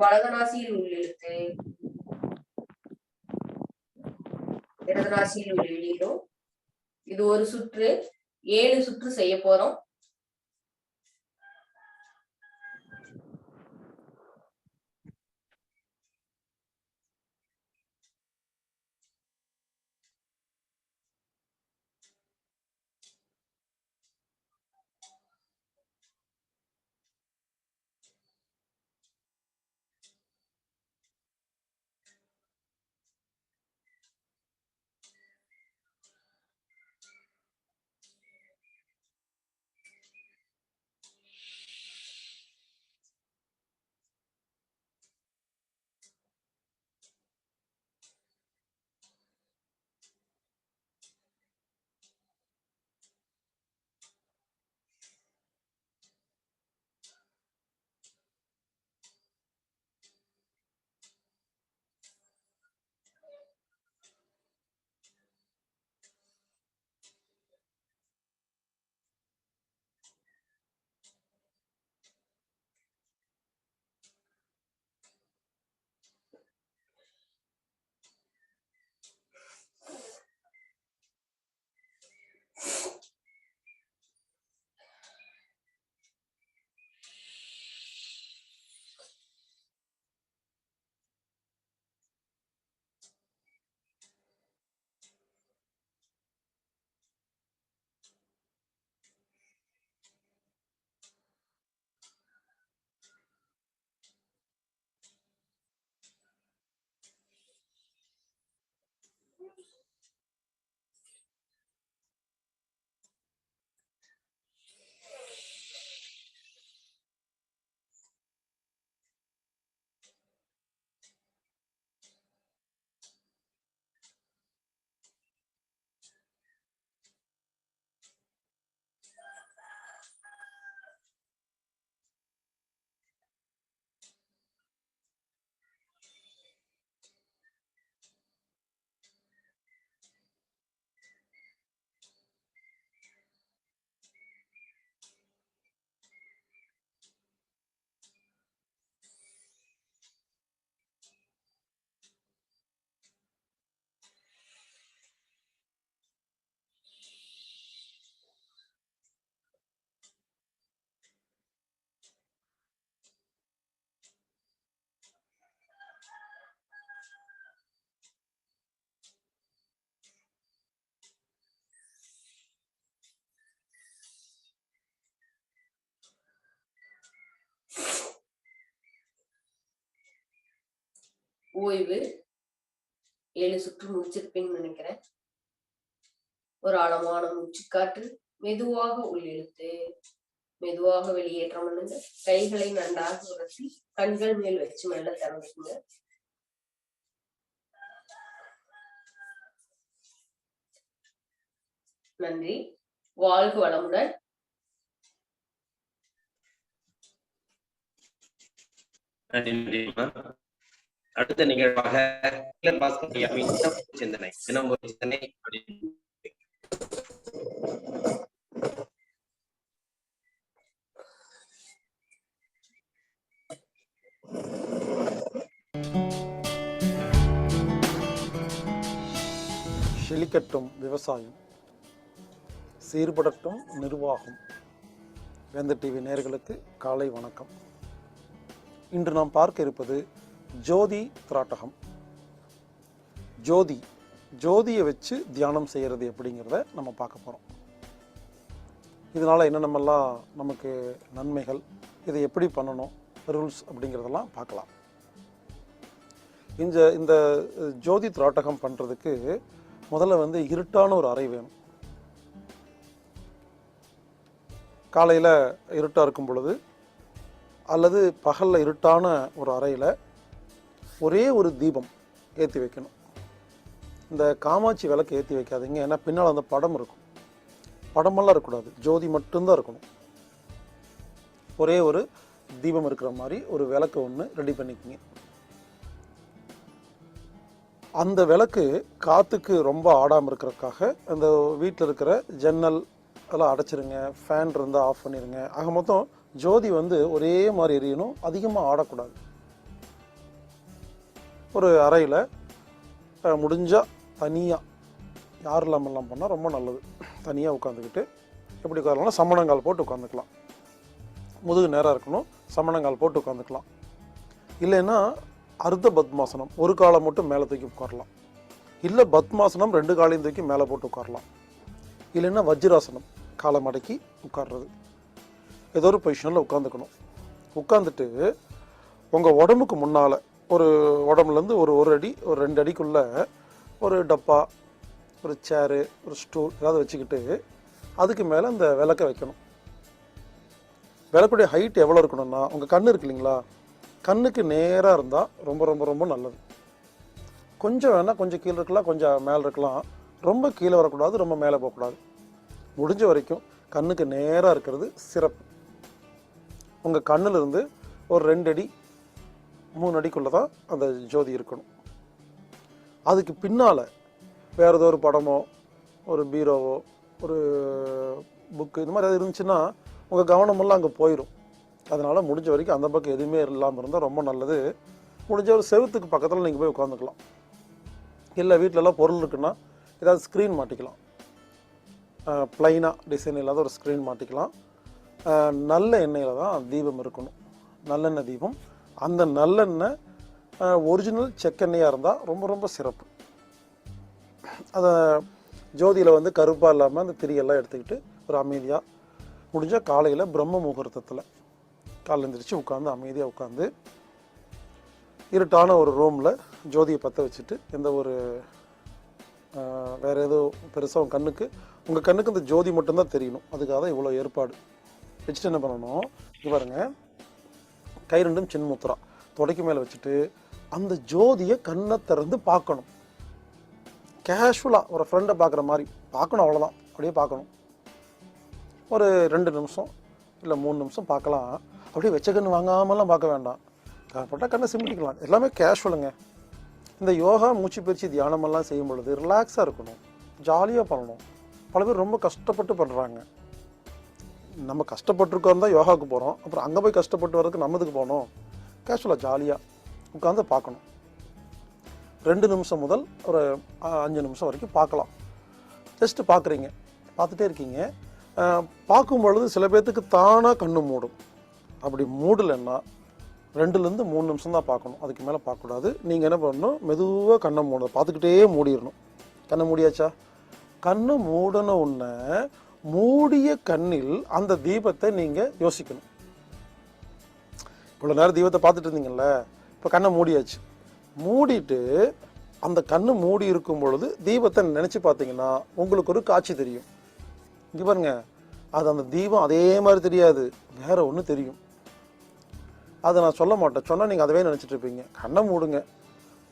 வலது நாசியில் உள்ளிழுத்து இடது நாசியில் வெளிவிடுகிறோம். இது ஒரு சுற்று. 7 சுற்று செய்ய போறோம். ஓய்வு. 7 சுற்று முடிச்சிருப்பீங்கன்னு நினைக்கிறேன். ஒரு ஆழமான மூச்சுக்காற்று. மெதுவாக உள்ளிழுத்து மெதுவாக வெளியேற்றம் பண்ணுங்க. கைகளை நன்றாக உரசி கண்கள் மேல் வச்சு மெல்ல திறந்துக்குங்க. நன்றி. வாழ்க வளமுடன். அடுத்த நிகழ்வாக சிந்தனை தினம் ஒரு சிந்தனை. செழிக்கட்டும் விவசாயம், சீர்படட்டும் நிர்வாகம். வேந்தர் டிவி நேயர்களுக்கு காலை வணக்கம். இன்று நாம் பார்க்க இருப்பது ஜோதி திராட்டகம். ஜோதியை வச்சு தியானம் செய்கிறது எப்படிங்கிறத நம்ம பார்க்க போகிறோம். இதனால் என்னென்னமெல்லாம் நமக்கு நன்மைகள், இதை எப்படி பண்ணணும், ரூல்ஸ் அப்படிங்கிறதெல்லாம் பார்க்கலாம். இந்த ஜோதி திராட்டகம் பண்ணுறதுக்கு முதல்ல இருட்டான ஒரு அறை வேணும். காலையில் இருட்டாக இருக்கும் பொழுது அல்லது பகலில் இருட்டான ஒரு அறையில் ஒரே ஒரு தீபம் ஏற்றி வைக்கணும். இந்த காமாட்சி விளக்கு ஏற்றி வைக்காதீங்க, ஏன்னா பின்னால் அந்த படம் இருக்கும். படமெல்லாம் இருக்கக்கூடாது, ஜோதி மட்டும்தான் இருக்கணும். ஒரே ஒரு தீபம் இருக்கிற மாதிரி ஒரு விளக்கு ஒன்று ரெடி பண்ணிக்கோங்க. அந்த விளக்கு காற்றுக்கு ரொம்ப ஆடாமல் இருக்கிறதுக்காக அந்த வீட்டில் இருக்கிற ஜன்னல் எல்லாம் அடைச்சிருங்க, ஃபேன் இருந்தால் ஆஃப் பண்ணிடுங்க. ஆக மொத்தம் ஜோதி ஒரே மாதிரி எரியணும், அதிகமாக ஆடக்கூடாது. ஒரு அறையில் முடிஞ்சால் தனியாக, யார் இல்லாமல்லாம் பண்ணால் ரொம்ப நல்லது. தனியாக உட்காந்துக்கிட்டு எப்படி உட்காரலாம், சமணங்கால் போட்டு உட்காந்துக்கலாம். முதுகு நேராக இருக்கணும், சமணங்கால் போட்டு உட்காந்துக்கலாம். இல்லைன்னா அர்த்த பத்மாசனம், ஒரு காலை மட்டும் மேலே தூக்கி உட்காரலாம். இல்லை பத்மாசனம் 2 காலையும் தூக்கி மேலே போட்டு உட்காரலாம். இல்லைன்னா வஜ்ராசனம், காலை மடக்கி உட்கார்றது. ஏதோ ஒரு பொசிஷனில் உட்காந்துக்கணும். உட்காந்துட்டு உங்கள் உடம்புக்கு முன்னால் ஒரு உடம்புலேருந்து ஒரு அடி, ஒரு 2 அடிக்குள்ளே ஒரு டப்பா, ஒரு சேரு, ஒரு ஸ்டூல் ஏதாவது வச்சுக்கிட்டு அதுக்கு மேலே இந்த விளக்கை வைக்கணும். விளக்குடைய ஹைட் எவ்வளோ இருக்கணும்னா, உங்கள் கண் இருக்கு இல்லைங்களா, கண்ணுக்கு நேராக இருந்தால் ரொம்ப ரொம்ப ரொம்ப நல்லது. கொஞ்சம் வேணால் கொஞ்சம் கீழே இருக்கலாம், கொஞ்சம் மேலே இருக்கலாம். ரொம்ப கீழே வரக்கூடாது, ரொம்ப மேலே போகக்கூடாது. முடிஞ்ச வரைக்கும் கண்ணுக்கு நேராக இருக்கிறது சிறப்பு. உங்கள் கண்ணிலிருந்து ஒரு 2 அடி 3 அடிக்குள்ளே தான் அந்த ஜோதி இருக்கணும். அதுக்கு பின்னால் வேறு ஏதோ ஒரு படமோ, ஒரு பீரோவோ, ஒரு புக்கு, இந்த மாதிரி எதாவது இருந்துச்சுன்னா உங்கள் கவனமெல்லாம் அங்கே போயிடும். அதனால் முடிஞ்ச வரைக்கும் அந்த பக்கம் எதுவுமே இல்லாமல் இருந்தால் ரொம்ப நல்லது. முடிஞ்ச ஒரு செவுத்துக்கு பக்கத்தில் நீங்கள் போய் உட்காந்துக்கலாம். இல்லை வீட்டிலலாம் பொருள் இருக்குன்னா ஏதாவது ஸ்க்ரீன் மாட்டிக்கலாம். ப்ளைனாக டிசைன் இல்லாத ஒரு ஸ்க்ரீன் மாட்டிக்கலாம். நல்ல எண்ணெயில் தான் தீபம் இருக்கணும், நல்லெண்ணெய் தீபம். அந்த நல்லெண்ணெய் ஒரிஜினல் செக்கெண்ணெயாக இருந்தால் ரொம்ப ரொம்ப சிறப்பு. அதை ஜோதியில் கருப்பாக இல்லாமல் அந்த திரியெல்லாம் எடுத்துக்கிட்டு ஒரு அமைதியாக, முடிஞ்சால் காலையில் பிரம்ம முகூர்த்தத்தில் காலையில் எழுந்திரிச்சு உட்காந்து அமைதியாக உட்காந்து இருட்டான ஒரு ரூமில் ஜோதியை பற்ற வச்சுட்டு, எந்த ஒரு வேறு ஏதோ பெருசாக உங்கள் கண்ணுக்கு இந்த ஜோதி மட்டும்தான் தெரியணும். அதுக்காக தான் இவ்வளோ ஏற்பாடு வச்சுட்டு என்ன பண்ணணும், இது பாருங்க, கை 2ம் சின்முத்ரா தொடைக்கு மேலே வச்சுட்டு அந்த ஜோதியை கண்ணை திறந்து பார்க்கணும். கேஷுவலாக ஒரு ஃப்ரெண்டை பார்க்குற மாதிரி பார்க்கணும், அவ்வளோதான். அப்படியே பார்க்கணும். ஒரு 2 நிமிஷம் இல்லை 3 நிமிஷம் பார்க்கலாம். அப்படியே வச்ச கண்ணு வாங்காமலாம் பார்க்க வேண்டாம், போட்டால் கண்ணை சிமிட்டிக்கலாம். எல்லாமே கேஷுவலுங்க. இந்த யோகா, மூச்சு பயிற்சி, தியானமெல்லாம் செய்யும் பொழுது ரிலாக்ஸாக இருக்கணும், ஜாலியாக பண்ணணும். பல பேர் ரொம்ப கஷ்டப்பட்டு பண்ணுறாங்க. நம்ம கஷ்டப்பட்டுருக்கோம் தான் யோகாவுக்கு போகிறோம், அப்புறம் அங்கே போய் கஷ்டப்பட்டு வரதுக்கு நம்மதுக்கு போகணும். கேஷுவலாக ஜாலியாக உட்காந்து பார்க்கணும். 2 நிமிஷம் முதல் ஒரு 5 நிமிஷம் வரைக்கும் பார்க்கலாம். ஜஸ்ட்டு பார்க்குறீங்க, பார்த்துட்டே இருக்கீங்க. பார்க்கும் பொழுது சில பேர்த்துக்கு தானாக கண்ணு மூடும். அப்படி மூடலைன்னா 2லேருந்து 3 நிமிஷம் தான் பார்க்கணும், அதுக்கு மேலே பார்க்கக்கூடாது. நீங்கள் என்ன பண்ணணும், மெதுவாக கண்ணை மூடணும், பார்த்துக்கிட்டே மூடிடணும். கண்ணை மூடியாச்சா, கண்ணை மூடன உடனே மூடிய கண்ணில் அந்த தீபத்தை நீங்கள் யோசிக்கணும். இவ்வளோ நேரம் தீபத்தை பார்த்துட்டு இருந்தீங்கல்ல, இப்போ கண்ணை மூடியாச்சு. மூடிட்டு அந்த கண்ணு மூடி இருக்கும் பொழுது தீபத்தை நினச்சி பார்த்தீங்கன்னா உங்களுக்கு ஒரு காட்சி தெரியும். இங்கே பாருங்க, அது அந்த தீபம் அதே மாதிரி தெரியாது, வேற ஒன்று தெரியும். அதை நான் சொல்ல மாட்டேன், சொன்னால் நீங்கள் அதவே நினச்சிட்டு இருப்பீங்க. கண்ணை மூடுங்க,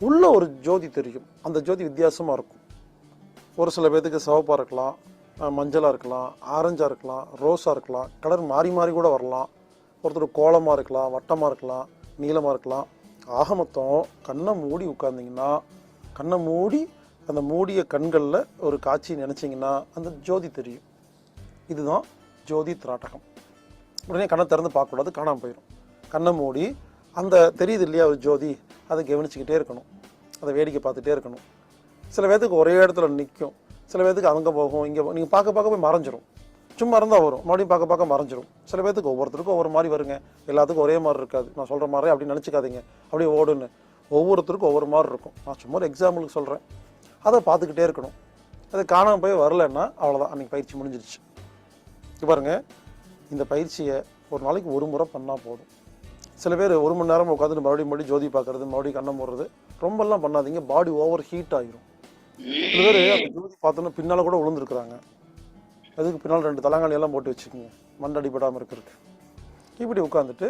உள்ள ஒரு ஜோதி தெரியும். அந்த ஜோதி வித்தியாசமாக இருக்கும். ஒரு சில பேர்த்துக்கு சிவப்பாக இருக்கலாம், மஞ்சளாக இருக்கலாம், ஆரஞ்சாக இருக்கலாம், ரோஸாக இருக்கலாம், கலர் மாறி மாறி கூட வரலாம். ஒருத்தர் கோலமாக இருக்கலாம், வட்டமாக இருக்கலாம், நீளமாக இருக்கலாம். ஆக மொத்தம் கண்ணை மூடி உட்கார்ந்திங்கன்னா, கண்ணை மூடி அந்த மூடிய கண்களில் ஒரு காட்சி நினச்சிங்கன்னா அந்த ஜோதி தெரியும். இதுதான் ஜோதி திராட்டகம். உடனே கண்ணை திறந்து பார்க்கக்கூடாது, காணாமல் போயிடும். கண்ணை மூடி அந்த தெரியுது இல்லையா ஒரு ஜோதி, அதை கவனிச்சுக்கிட்டே இருக்கணும், அதை வேடிக்கை பார்த்துட்டே இருக்கணும். சில பேர்த்துக்கு ஒரே இடத்துல நிற்கும், சில பேர்த்துக்கு அங்கே போகும், இங்கே நீங்கள் பார்க்க பார்க்க போய் மறைஞ்சிரும். சும்மா இருந்தால் வரும், மறுபடியும் பார்க்க பார்க்க மறைஞ்சிரும். சில பேர்த்துக்கு ஒவ்வொருத்தருக்கும் ஒவ்வொரு மாதிரி வருங்க, எல்லாத்துக்கும் ஒரே மாதிரி இருக்காது. நான் சொல்கிற மாதிரி அப்படின்னு நினச்சிக்காதீங்க, அப்படியே ஓடுன்னு. ஒவ்வொருத்தருக்கும் ஒவ்வொரு மாதிரி இருக்கும். நான் சும்மா ஒரு எக்ஸாம்பிளுக்கு சொல்கிறேன். அதை பார்த்துக்கிட்டே இருக்கணும். அது காணாமல் போய் வரலைன்னா அவ்வளோதான், அன்றைக்கி பயிற்சி முடிஞ்சிருச்சு. பாருங்கள், இந்த பயிற்சியை ஒரு நாளைக்கு ஒரு முறை பண்ணால் போதும். சில பேர் 1 மணி நேரம் உட்காந்துட்டு மறுபடியும் ஜோதி பார்க்குறது, மறுபடியும் கண்ணை மூடுறது, ரொம்பலாம் பண்ணாதீங்க, பாடி ஓவர் ஹீட் ஆகிரும். சில பேர் அந்த ஜோதி பார்த்தோன்னா பின்னால் கூட விழுந்துருக்குறாங்க. அதுக்கு பின்னால் 2 தலங்காணியெல்லாம் போட்டு வச்சுக்கோங்க, மண்டடிப்படாமல் இருக்கிறதுக்கு. இப்படி உட்காந்துட்டு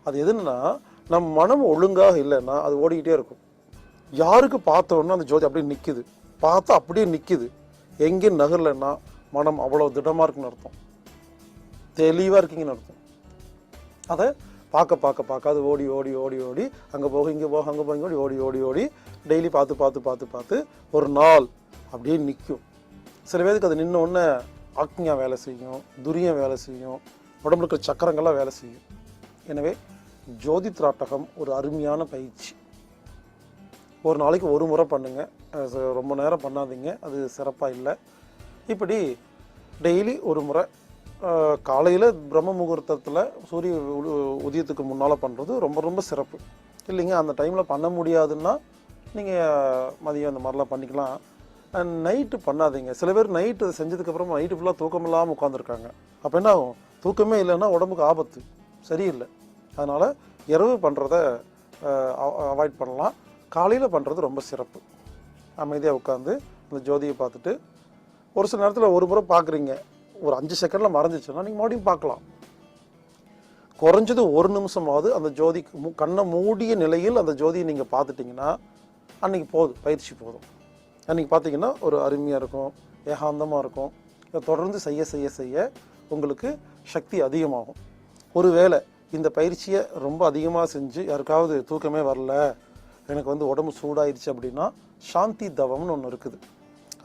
அது எதுன்னா, நம்ம மனம் ஒழுங்காக இல்லைன்னா அது ஓடிக்கிட்டே இருக்கும். யாருக்கு பார்த்தோன்னா அந்த ஜோதி அப்படியே நிற்குது, பார்த்தா அப்படியே நிற்குது, எங்கேயும் நகரலைன்னா மனம் அவ்வளோ திடமாக இருக்குன்னு அர்த்தம், தெளிவாக இருக்கீங்கன்னு அர்த்தம். அதை பார்க்க பார்க்க பார்க்க அது ஓடி ஓடி ஓடி ஓடி அங்கே போக இங்கே போக அங்கே போக ஓடி ஓடி ஓடி ஓடி டெய்லி பார்த்து பார்த்து பார்த்து பார்த்து ஒரு நாள் அப்படியே நிற்கும். சில பேருக்கு அது நின்ன உடனே ஆக்ஞா வேலை செய்யும், துரியம் வேலை செய்யும், உடம்புல இருக்கிற சக்கரங்கள்லாம் வேலை செய்யும். எனவே ஜோதி திராட்டகம் ஒரு அருமையான பயிற்சி. ஒரு நாளைக்கு ஒரு முறை பண்ணுங்க, ரொம்ப நேரம் பண்ணாதீங்க, அது சிறப்பாக இல்லை. இப்படி டெய்லி ஒரு முறை காலையில் பிரம்ம முகூர்த்தத்தில் சூரிய உதயத்துக்கு முன்னால் பண்ணுறது ரொம்ப ரொம்ப சிறப்பு. இல்லைங்க அந்த டைமில் பண்ண முடியாதுன்னா நீங்கள் மதியம் அந்த மாதிரிலாம் பண்ணிக்கலாம். நைட்டு பண்ணாதீங்க. சில பேர் நைட்டு செஞ்சதுக்கப்புறமா நைட்டு ஃபுல்லாக தூக்கம் இல்லாமல் உட்காந்துருக்காங்க. அப்போ என்ன ஆகும், தூக்கமே இல்லைன்னா உடம்புக்கு ஆபத்து, சரியில்லை. அதனால் இரவு பண்ணுறத அவாய்ட் பண்ணலாம். காலையில் பண்ணுறது ரொம்ப சிறப்பு. அமைதியாக உட்காந்து அந்த ஜோதியை பார்த்துட்டு, ஒரு சில நேரத்தில் ஒரு முறை பார்க்குறீங்க, ஒரு 5 செகண்டில் மறைஞ்சிச்சுன்னா நீங்கள் மறுபடியும் பார்க்கலாம். குறைஞ்சது 1 நிமிஷமாவது அந்த ஜோதி கண்ணை மூடிய நிலையில் அந்த ஜோதியை நீங்கள் பார்த்துட்டிங்கன்னா அன்றைக்கி போதும், பயிற்சி போதும். அன்றைக்கி பார்த்தீங்கன்னா ஒரு அருமையாக இருக்கும், ஏகாந்தமாக இருக்கும். இதை தொடர்ந்து செய்ய செய்ய செய்ய உங்களுக்கு சக்தி அதிகமாகும். ஒருவேளை இந்த பயிற்சியை ரொம்ப அதிகமாக செஞ்சு யாருக்காவது தூக்கமே வரல, எனக்கு உடம்பு சூடாயிருச்சு அப்படின்னா சாந்தி தவம்னு ஒன்று இருக்குது.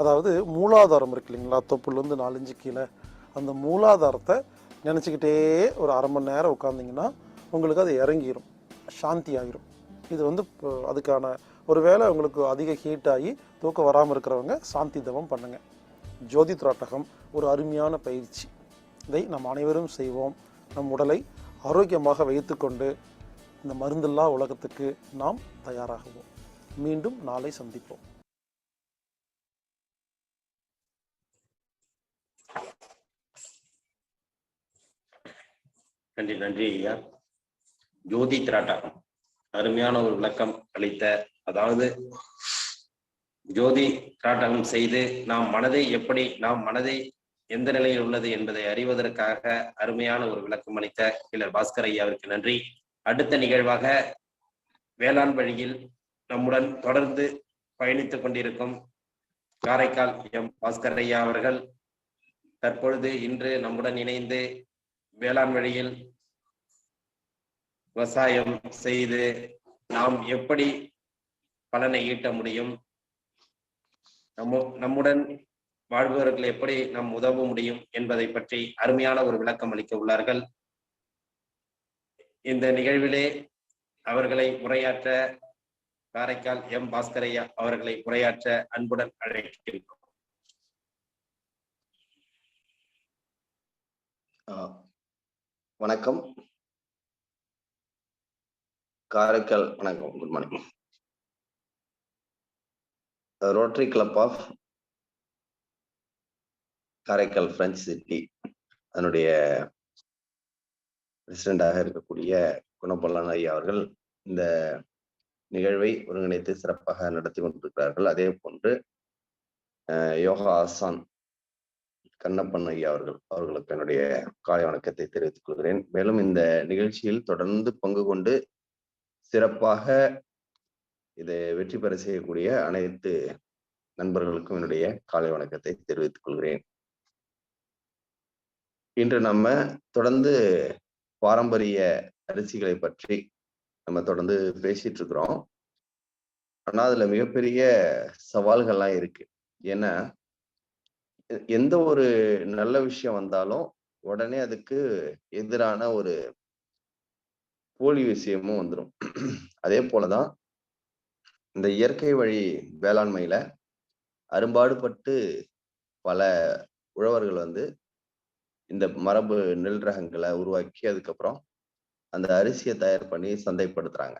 அதாவது மூலாதாரம் இருக்கு இல்லைங்களா, தொப்புலேருந்து 4 இன்ச்சு கீழே, அந்த மூலாதாரத்தை நினச்சிக்கிட்டே ஒரு அரை மணி நேரம் உட்காந்திங்கன்னா உங்களுக்கு அது இறங்கிடும், சாந்தி ஆகிரும். இது அதுக்கான ஒரு வேளை உங்களுக்கு அதிக ஹீட் ஆகி தூக்கம் வராமல் இருக்கிறவங்க சாந்தி தவம் பண்ணுங்கள். ஜோதி திராட்டகம் ஒரு அருமையான பயிற்சி. இதை நாம் அனைவரும் செய்வோம். நம் உடலை ஆரோக்கியமாக வைத்துக்கொண்டு இந்த மருந்தில்லா உலகத்துக்கு நாம் தயாராகுவோம். மீண்டும் நாளை சந்திப்போம். நன்றி நன்றி ஐயா. ஜோதி திராட்டகம் அருமையான ஒரு விளக்கம் அளித்த, அதாவது ஜோதி திராட்டகம் செய்து நாம் மனதை எந்த நிலையில் உள்ளது என்பதை அறிவதற்காக அருமையான ஒரு விளக்கம் அளித்த கீழர் பாஸ்கர் ஐயாவிற்கு நன்றி. அடுத்த நிகழ்வாக வேளாண் வழியில் நம்முடன் தொடர்ந்து பயணித்துக் கொண்டிருக்கும் காரைக்கால் எம் பாஸ்கர் ஐயா அவர்கள் தற்பொழுது இன்று நம்முடன் இணைந்து வேளாண் வழியில் விவசாயம் செய்து நாம் எப்படி பலனை ஈட்ட முடியும், நம்முடன் வாழ்பவர்கள் எப்படி நாம் உதவ முடியும் என்பதை பற்றி அருமையான ஒரு விளக்கம் அளிக்க உள்ளார்கள். இந்த நிகழ்விலே அவர்களை உரையாற்ற காரைக்கால் எம் பாஸ்கர் ஐயா அவர்களை உரையாற்ற அன்புடன் அழைக்கின்றோம். வணக்கம் காரைக்கால். வணக்கம், good morning. Rotary club of Karaikal French city அதனுடைய பிரசிடண்டாக இருக்கக்கூடிய குணபொல்லன் ஐயா அவர்கள் இந்த நிகழ்வை ஒருங்கிணைத்து சிறப்பாக நடத்தி கொண்டிருக்கிறார்கள். அதே போன்று யோகா ஆசான் கண்ணப்பன் ஐயா அவர்களுக்கு என்னுடைய காலை வணக்கத்தை தெரிவித்துக் கொள்கிறேன். மேலும் இந்த நிகழ்ச்சியில் தொடர்ந்து பங்கு கொண்டு சிறப்பாக இதை வெற்றி பெற செய்யக்கூடிய அனைத்து நண்பர்களுக்கும் என்னுடைய காலை வணக்கத்தை தெரிவித்துக் கொள்கிறேன். இன்று நம்ம தொடர்ந்து பாரம்பரிய அரிசிகளை பற்றி நம்ம தொடர்ந்து பேசிட்டு இருக்கிறோம். ஆனா அதுல மிகப்பெரிய சவால்கள்லாம் இருக்கு. ஏன்னா எந்த ஒரு நல்ல விஷயம் வந்தாலும் உடனே அதுக்கு எதிரான ஒரு போலி விஷயமும் வந்துடும். அதே போலதான் இந்த இயற்கை வழி வேளாண்மையில அரும்பாடுபட்டு பல உழவர்கள் இந்த மரபு நெல் ரகங்களை உருவாக்கி அதுக்கப்புறம் அந்த அரிசியை தயார் பண்ணி சந்தைப்படுத்துறாங்க.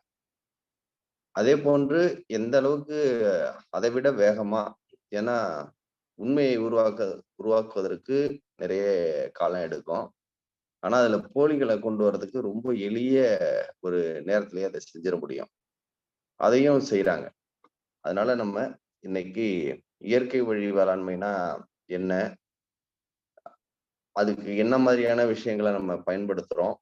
அதே போன்று எந்த அளவுக்கு அதை விட வேகமா, ஏன்னா உண்மையை உருவாக்குவதற்கு நிறைய காலம் எடுக்கும். ஆனா அதுல போலிகளை கொண்டு வர்றதுக்கு ரொம்ப எளிய ஒரு நேரத்திலேயே அதை செஞ்சிட முடியும். அதையும் செய்யறாங்க. அதனால நம்ம இன்னைக்கு இயற்கை வழி வேளாண்மைனா என்ன, அதுக்கு என்ன மாதிரியான விஷயங்களை நம்ம பயன்படுத்துறோம்,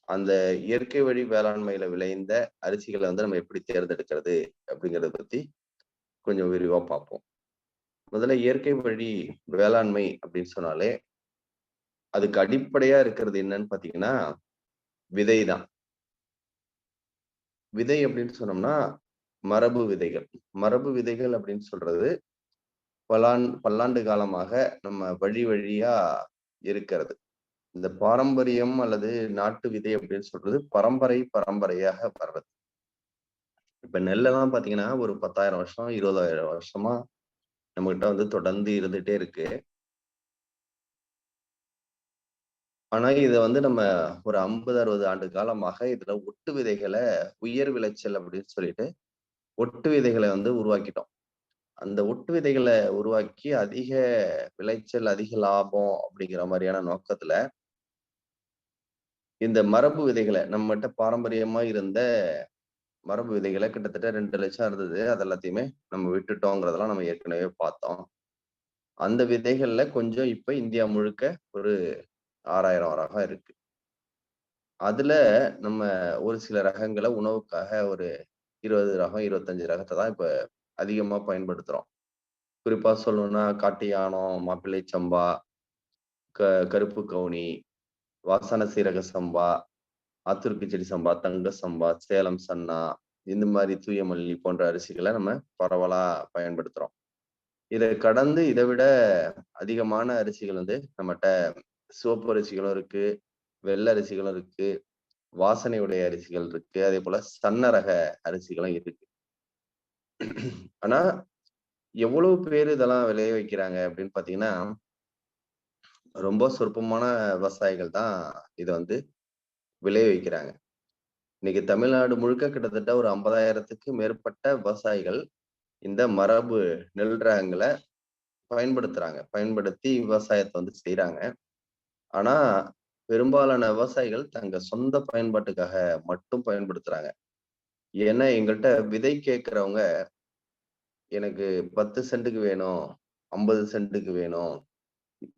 அந்த இயற்கை வழி வேளாண்மையில விளைந்த அரிசிகளை நம்ம எப்படி தேர்ந்தெடுக்கிறது அப்படிங்கிறத பத்தி கொஞ்சம் விரிவா பார்ப்போம். முதல்ல இயற்கை வழி வேளாண்மை அப்படின்னு சொன்னாலே அதுக்கு அடிப்படையா இருக்கிறது என்னன்னு பாத்தீங்கன்னா விதை தான். விதை அப்படின்னு சொன்னோம்னா மரபு விதைகள். மரபு விதைகள் அப்படின்னு சொல்றது பல்லாண்டு காலமாக நம்ம வழி வழியா இருக்கிறது. இந்த பாரம்பரியம் அல்லது நாட்டு விதை அப்படின்னு சொல்றது பரம்பரையாக வர்றது. இப்ப நெல்லெல்லாம் பாத்தீங்கன்னா ஒரு 10,000 வருஷம் 20,000 வருஷமா நம்ம கிட்ட தொடர்ந்து இருந்துட்டே இருக்கு. ஆனா இதை நம்ம ஒரு 50-60 ஆண்டு காலமாக இதுல ஒட்டு விதைகளை உயர் விளைச்சல் அப்படின்னு சொல்லிட்டு ஒட்டு விதைகளை உருவாக்கிட்டோம். அந்த ஒட்டு விதைகளை உருவாக்கி அதிக விளைச்சல், அதிக லாபம் அப்படிங்கிற மாதிரியான நோக்கத்துல இந்த மரபு விதைகளை நம்மகிட்ட பாரம்பரியமா இருந்த மரபு விதைகளை கிட்டத்தட்ட 2 லட்சம் இருந்தது. அது எல்லாத்தையுமே நம்ம விட்டுட்டோங்கிறதெல்லாம் நம்ம ஏற்கனவே பார்த்தோம். அந்த விதைகள்ல கொஞ்சம் இப்ப இந்தியா முழுக்க ஒரு 6,000 ரகம் இருக்கு. அதுல நம்ம ஒரு சில ரகங்களை உணவுக்காக ஒரு 20 ரகம் 25 ரகத்தை தான் இப்ப அதிகமா பயன்படுத்துறோம். குறிப்பா சொல்லணும்னா காட்டு யானம், மாப்பிள்ளை சம்பா, கருப்பு கவுனி, வாசன சீரக சம்பா, ஆத்தூர் கிச்சடி சம்பா, தங்க சம்பா, சேலம் சன்னா, இந்த மாதிரி தூயமல்லி போன்ற அரிசிகளை நம்ம பரவலா பயன்படுத்துறோம். இதை கடந்து இதை விட அதிகமான அரிசிகள் நம்மகிட்ட சிவப்பு அரிசிகளும் இருக்கு, வெள்ளை அரிசிகளும் இருக்கு, வாசனையுடைய அரிசிகள் இருக்கு, அதே போல சன்ன ரக அரிசிகளும் இருக்கு. ஆனா எவ்வளவு பேர் இதெல்லாம் விளைய வைக்கிறாங்க அப்படின்னு பாத்தீங்கன்னா ரொம்ப சொற்பமான விவசாயிகள் தான் இதை விளைய வைக்கிறாங்க. இன்னைக்கு தமிழ்நாடு முழுக்க கிட்டத்தட்ட ஒரு 50,000த்துக்கு மேற்பட்ட விவசாயிகள் இந்த மரபு நெல் ரகங்களை பயன்படுத்தி விவசாயத்தை செய்யறாங்க. ஆனா பெரும்பாலான விவசாயிகள் தங்க சொந்த பயன்பாட்டுக்காக மட்டும் பயன்படுத்துறாங்க. ஏன்னா எங்கள்கிட்ட விதை கேட்கிறவங்க எனக்கு 10 சென்ட்டுக்கு வேணும், 50 சென்ட்டுக்கு வேணும்,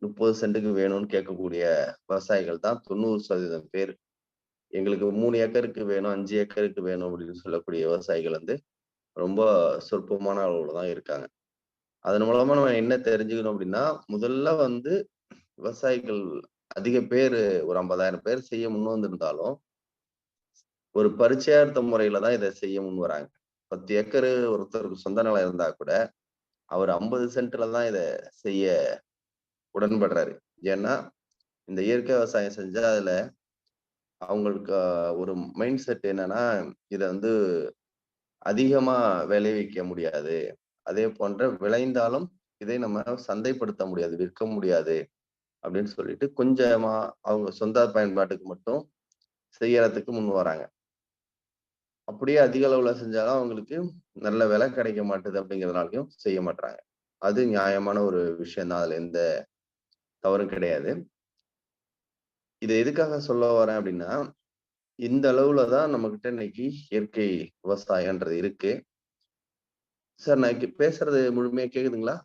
30 சென்ட்டுக்கு வேணும்னு கேட்கக்கூடிய விவசாயிகள் தான் 90% பேர். எங்களுக்கு 3 ஏக்கருக்கு வேணும், 5 ஏக்கருக்கு வேணும் அப்படின்னு சொல்லக்கூடிய விவசாயிகள் ரொம்ப சொற்பமான அளவுல தான் இருக்காங்க. அதன் மூலமா நம்ம என்ன தெரிஞ்சுக்கணும் அப்படின்னா, முதல்ல விவசாயிகள் அதிக பேர் ஒரு 50,000 பேர் செய்ய முன் வந்திருந்தாலும் ஒரு பரிச்சயார்த்த முறையில தான் இதை செய்ய முன் வராங்க. 10 ஏக்கரு ஒருத்தருக்கு சொந்த நிலம் இருந்தா கூட அவர் 50 சென்ட்ல தான் இதை செய்ய உடன்படுறாரு. ஏன்னா இந்த இயற்கை விவசாயம் செஞ்சா அதுல அவங்களுக்கு ஒரு மைண்ட் செட் என்னன்னா இதை அதிகமா விளைவிக்க முடியாது, அதே போன்ற விளைந்தாலும் இதை நம்ம சந்தைப்படுத்த முடியாது, விற்க முடியாது அப்படின்னு சொல்லிட்டு கொஞ்சமா அவங்க சொந்த பயன்பாட்டுக்கு மட்டும் செய்யறதுக்கு முன் வராங்க. அப்படியே அதிக அளவுல செஞ்சாலும் அவங்களுக்கு நல்ல விலை கிடைக்க மாட்டுது அப்படிங்கிறதுனாலையும் செய்ய மாட்டாங்க. அது நியாயமான ஒரு விஷயம் தான், அதுல எந்த தவறும் கிடையாது. இதை எதுக்காக சொல்ல வரேன் அப்படின்னா, இந்த அளவுல தான் நம்மகிட்ட இன்னைக்கு இயற்கை விவசாயம்ன்றது இருக்கு. சார் நான் பேசுறது முழுமையா கேக்குதுங்களா?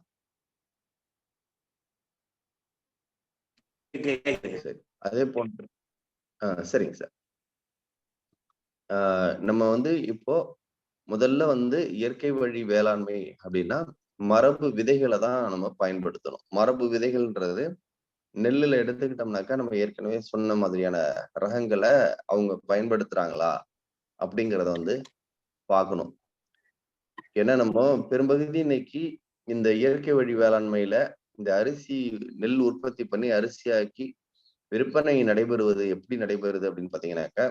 சரி. அதே போன்று சரிங்க சார். நம்ம வந்து இப்போ முதல்ல வந்து இயற்கை வழி வேளாண்மை அப்படின்னா மரபு விதைகளை தான் நம்ம பயன்படுத்தணும். மரபு விதைகள்ன்றது நெல்லுல எடுத்துக்கிட்டோம்னாக்கா நம்ம ஏற்கனவே சொன்ன மாதிரியான ரகங்களை அவங்க பயன்படுத்துறாங்களா அப்படிங்கிறத வந்து பார்க்கணும். ஏன்னா நம்ம பெரும்பகுதி இன்னைக்கு இந்த இயற்கை வழி வேளாண்மையில இந்த அரிசி நெல் உற்பத்தி பண்ணி அரிசியாக்கி விற்பனை நடைபெறுவது எப்படி நடைபெறுது அப்படின்னு பாத்தீங்கன்னாக்கா,